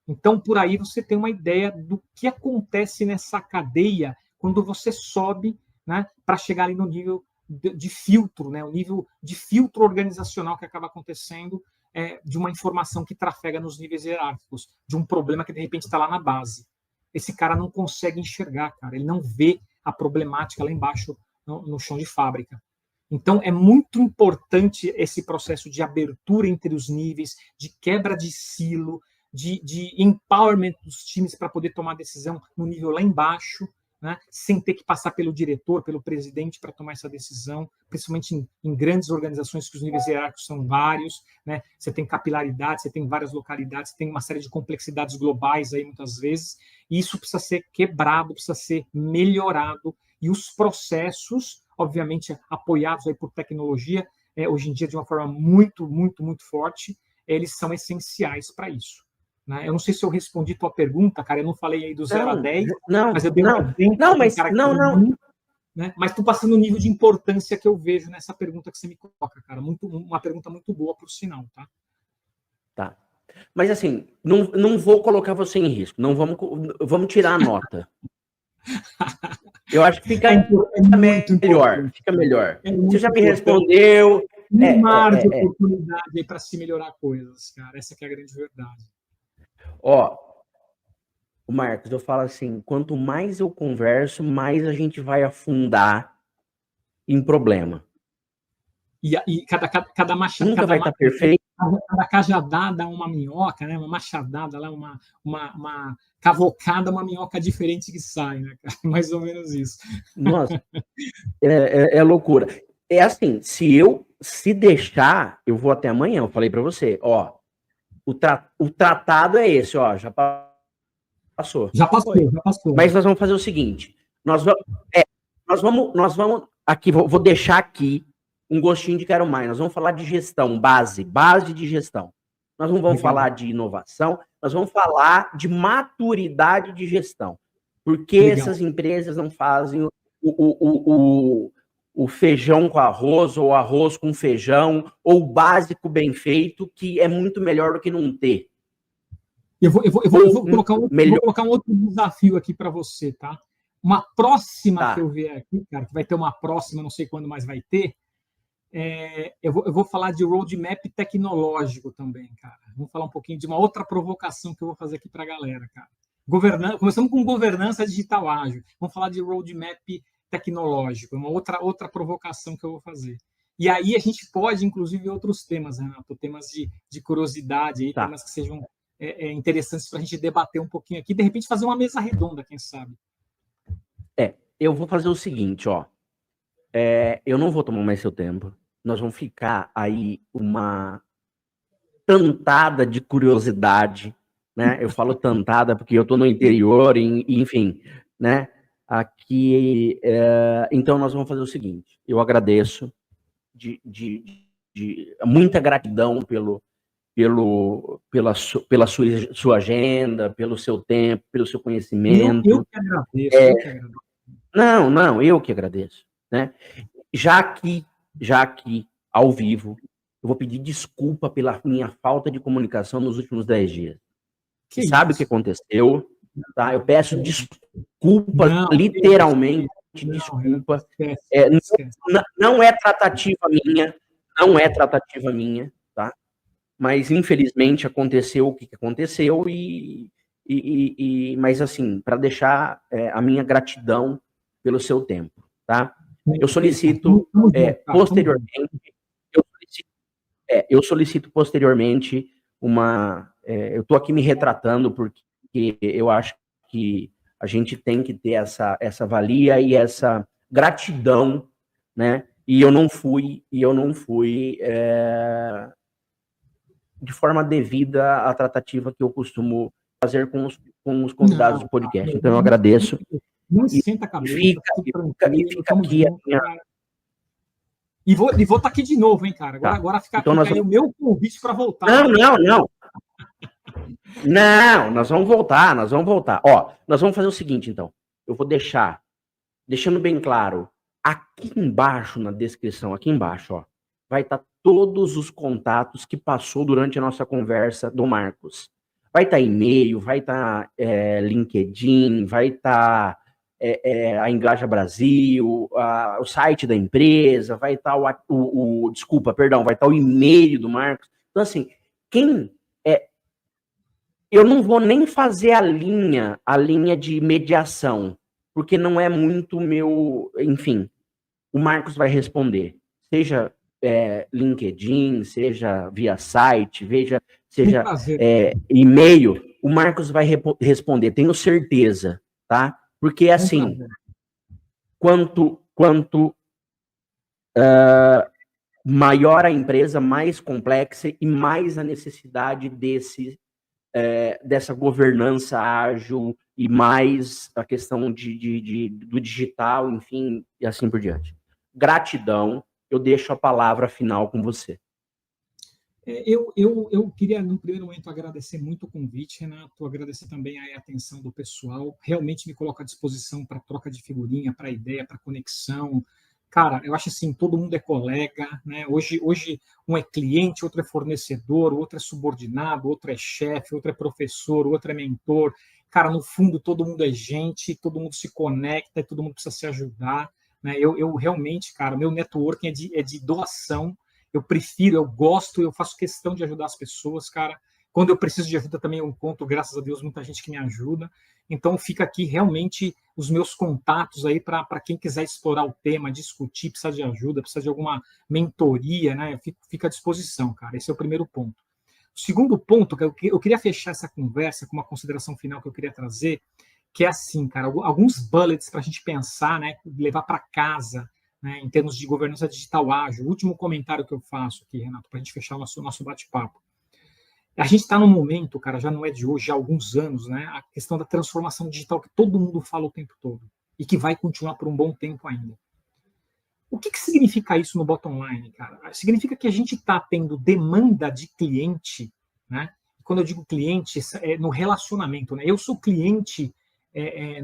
Então, por aí você tem uma ideia do que acontece nessa cadeia quando você sobe, né, para chegar ali no nível de filtro, né, o nível de filtro organizacional que acaba acontecendo de uma informação que trafega nos níveis hierárquicos, de um problema que de repente está lá na base. Esse cara não consegue enxergar, cara, ele não vê a problemática lá embaixo no chão de fábrica. Então, é muito importante esse processo de abertura entre os níveis, de quebra de silo, de empowerment dos times para poder tomar decisão no nível lá embaixo, né, sem ter que passar pelo diretor, pelo presidente para tomar essa decisão, principalmente em grandes organizações que os níveis hierárquicos são vários, né, você tem capilaridade, você tem várias localidades, você tem uma série de complexidades globais aí muitas vezes, e isso precisa ser quebrado, precisa ser melhorado, e os processos, obviamente apoiados aí por tecnologia, hoje em dia de uma forma muito, muito, muito forte, eles são essenciais para isso. Né? Eu não sei se eu respondi tua pergunta, cara, eu não falei aí do 0 a 10, mas eu dei um exemplo. Né? Mas estou passando o nível de importância que eu vejo nessa pergunta que você me coloca, cara. Uma pergunta muito boa, por sinal, tá? Tá. Mas assim, não vou colocar você em risco, não vamos tirar a nota. Eu acho que fica melhor. Fica melhor. Você já me respondeu. Um mar de oportunidade para se melhorar coisas, cara. Essa que é a grande verdade. Ó, o Marcos, eu falo assim, quanto mais eu converso, mais a gente vai afundar em problema. E cada machadada... Nunca vai estar perfeito. Cada cajadada uma minhoca, né? Uma machadada lá, uma cavocada, uma minhoca diferente que sai, né? Mais ou menos isso. Nossa, é loucura. É assim, se deixar, eu vou até amanhã, eu falei para você, ó, o tratado é esse, ó, já passou. Já passou. Mas nós vamos fazer o seguinte, nós vamos aqui, vou deixar aqui um gostinho de quero mais, nós vamos falar de gestão, base de gestão. Nós não vamos falar de inovação, nós vamos falar de maturidade de gestão. Por que essas empresas não fazem o feijão com arroz, ou arroz com feijão, ou o básico bem feito, que é muito melhor do que não ter. Eu vou colocar um outro desafio aqui para você, tá? Uma próxima que eu vier aqui, cara, que vai ter uma próxima, não sei quando mais vai ter, eu vou falar de roadmap tecnológico também, cara. Vamos falar um pouquinho de uma outra provocação que eu vou fazer aqui para a galera, cara. Começamos com governança digital ágil. Vamos falar de roadmap tecnológico, uma outra provocação que eu vou fazer. E aí a gente pode, inclusive, outros temas, Renato, temas de curiosidade, aí, temas que sejam interessantes para a gente debater um pouquinho aqui, de repente fazer uma mesa redonda, quem sabe. Eu vou fazer o seguinte, ó. Eu não vou tomar mais seu tempo. Nós vamos ficar aí uma tantada de curiosidade, né? Eu falo tantada porque eu estou no interior, enfim, né? Aqui, então nós vamos fazer o seguinte. Eu agradeço de muita gratidão pela sua agenda, pelo seu tempo, pelo seu conhecimento. Eu que agradeço. Não, eu que agradeço, né? Já aqui, ao vivo, eu vou pedir desculpa pela minha falta de comunicação nos últimos 10 dias. Você sabe o que aconteceu, tá? Eu peço desculpa, literalmente, desculpa. Não é tratativa minha, tá? Mas, infelizmente, aconteceu o que aconteceu mas, assim, para deixar a minha gratidão pelo seu tempo, tá? Eu solicito posteriormente eu estou aqui me retratando porque eu acho que a gente tem que ter essa valia e essa gratidão, né? E eu não fui de forma devida à tratativa que eu costumo fazer com os convidados do podcast. Então eu agradeço. Não esquenta a cabeça, fica aqui E vou estar aqui de novo, hein, cara? Agora fica aí o meu convite para voltar. Não, nós vamos voltar. Ó, nós vamos fazer o seguinte, então. Eu vou deixando bem claro, aqui embaixo, na descrição, aqui embaixo, ó, vai estar todos os contatos que passou durante a nossa conversa do Marcos. Vai estar e-mail, vai estar LinkedIn, vai estar a Engaja Brasil, o site da empresa, vai estar vai estar o e-mail do Marcos. Então, assim, eu não vou nem fazer a linha de mediação, porque não é muito meu, enfim, o Marcos vai responder, seja LinkedIn, seja via site, seja e-mail, o Marcos vai responder, tenho certeza, tá? Porque, assim, quanto maior a empresa, mais complexa e mais a necessidade dessa governança ágil e mais a questão do digital, enfim, e assim por diante. Gratidão, eu deixo a palavra final com você. Eu queria, no primeiro momento, agradecer muito o convite, Renato, agradecer também a atenção do pessoal, realmente me coloco à disposição para troca de figurinha, para ideia, para conexão. Cara, eu acho assim, todo mundo é colega, né? Hoje um é cliente, outro é fornecedor, outro é subordinado, outro é chefe, outro é professor, outro é mentor. Cara, no fundo, todo mundo é gente, todo mundo se conecta e todo mundo precisa se ajudar, né? Eu realmente, cara, meu networking é de doação. Eu gosto, eu faço questão de ajudar as pessoas, cara. Quando eu preciso de ajuda também eu encontro, graças a Deus, muita gente que me ajuda. Então fica aqui realmente os meus contatos aí para quem quiser explorar o tema, discutir, precisa de ajuda, precisa de alguma mentoria, né? Fica à disposição, cara. Esse é o primeiro ponto. O segundo ponto, que eu queria fechar essa conversa com uma consideração final que eu queria trazer, que é assim, cara, alguns bullets para a gente pensar, né? Levar para casa, né, em termos de governança digital ágil. O último comentário que eu faço aqui, Renato, para a gente fechar o nosso bate-papo. A gente está num momento, cara, já não é de hoje, há alguns anos, né, a questão da transformação digital que todo mundo fala o tempo todo e que vai continuar por um bom tempo ainda. O que significa isso no bottom line, cara? Significa que a gente está tendo demanda de cliente, né? Quando eu digo cliente, é no relacionamento, né? Eu sou cliente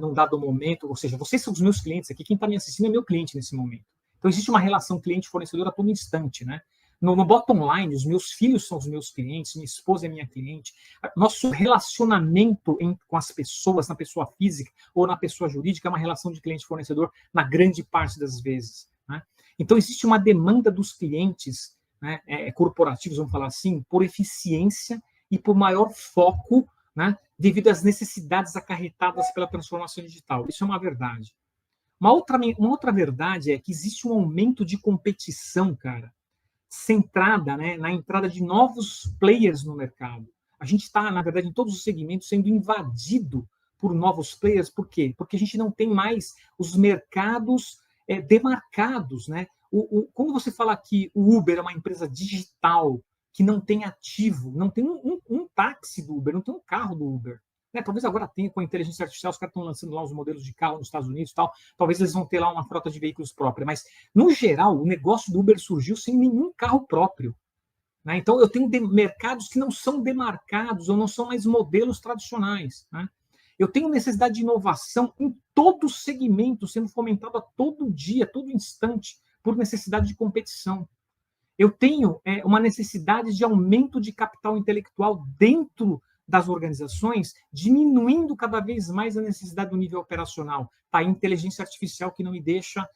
num dado momento, ou seja, vocês são os meus clientes aqui, quem está me assistindo é meu cliente nesse momento. Então, existe uma relação cliente-fornecedor a todo instante, né? No bottom line, os meus filhos são os meus clientes, minha esposa é minha cliente. Nosso relacionamento com as pessoas, na pessoa física ou na pessoa jurídica, é uma relação de cliente-fornecedor na grande parte das vezes, né? Então, existe uma demanda dos clientes, né, corporativos, vamos falar assim, por eficiência e por maior foco, né, devido às necessidades acarretadas pela transformação digital. Isso é uma verdade. Uma outra verdade é que existe um aumento de competição, cara, centrada, né, na entrada de novos players no mercado. A gente está, na verdade, em todos os segmentos, sendo invadido por novos players. Por quê? Porque a gente não tem mais os mercados demarcados, né? Quando você fala que o Uber é uma empresa digital, que não tem ativo, não tem um táxi do Uber, não tem um carro do Uber. Né? Talvez agora tenha com a inteligência artificial, os caras estão lançando lá os modelos de carro nos Estados Unidos e tal, talvez eles vão ter lá uma frota de veículos própria, mas, no geral, o negócio do Uber surgiu sem nenhum carro próprio. Né? Então, eu tenho mercados que não são demarcados ou não são mais modelos tradicionais. Né? Eu tenho necessidade de inovação em todo segmento, sendo fomentado a todo dia, a todo instante, por necessidade de competição. Eu tenho uma necessidade de aumento de capital intelectual dentro das organizações, diminuindo cada vez mais a necessidade do nível operacional. Tá, a inteligência artificial que não me deixa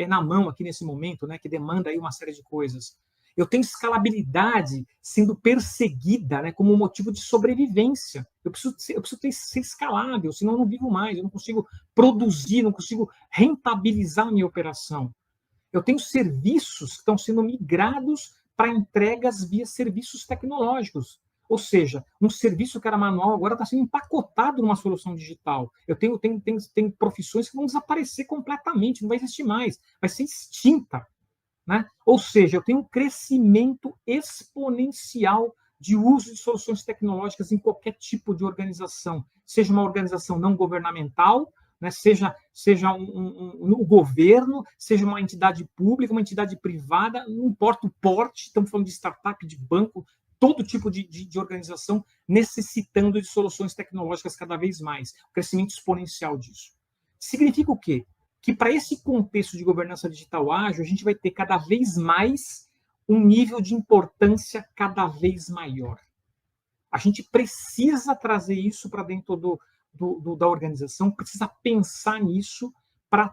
na mão aqui nesse momento, né, que demanda aí uma série de coisas. Eu tenho escalabilidade sendo perseguida, né, como um motivo de sobrevivência. Eu preciso ser escalável, senão eu não vivo mais, eu não consigo produzir, não consigo rentabilizar a minha operação. Eu tenho serviços que estão sendo migrados para entregas via serviços tecnológicos. Ou seja, um serviço que era manual agora está sendo empacotado numa solução digital. Eu tenho profissões que vão desaparecer completamente, não vai existir mais, vai ser extinta. Né? Ou seja, eu tenho um crescimento exponencial de uso de soluções tecnológicas em qualquer tipo de organização, seja uma organização não governamental, né, seja no governo, seja uma entidade pública, uma entidade privada, não importa o porte, estamos falando de startup, de banco, todo tipo de organização necessitando de soluções tecnológicas cada vez mais. O crescimento exponencial disso. Significa o quê? Que para esse contexto de governança digital ágil, a gente vai ter cada vez mais um nível de importância cada vez maior. A gente precisa trazer isso para dentro da organização, precisa pensar nisso para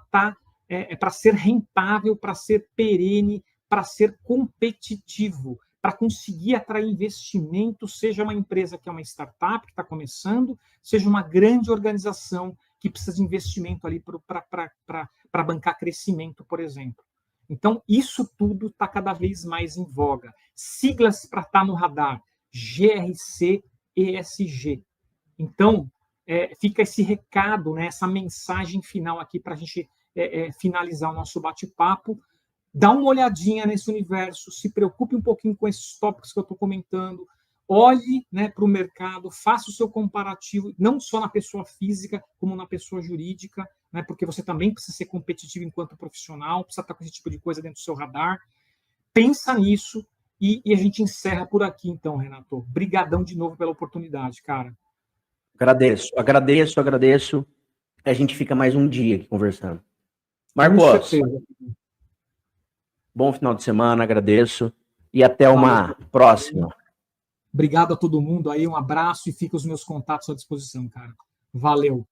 ser rentável, para ser perene, para ser competitivo, para conseguir atrair investimento, seja uma empresa que é uma startup que está começando, seja uma grande organização que precisa de investimento ali para bancar crescimento, por exemplo. Então, isso tudo está cada vez mais em voga. Siglas para estar no radar, GRC, ESG. Então, fica esse recado, né, essa mensagem final aqui para a gente finalizar o nosso bate-papo. Dá uma olhadinha nesse universo, se preocupe um pouquinho com esses tópicos que eu estou comentando, olhe, né, para o mercado, faça o seu comparativo, não só na pessoa física, como na pessoa jurídica, né, porque você também precisa ser competitivo enquanto profissional, precisa estar com esse tipo de coisa dentro do seu radar. Pensa nisso e a gente encerra por aqui, então, Renato. Obrigadão de novo pela oportunidade, cara. Agradeço. A gente fica mais um dia aqui conversando. Marcos, bom final de semana, agradeço. E até uma próxima. Obrigado a todo mundo aí, um abraço e fica os meus contatos à disposição, cara. Valeu.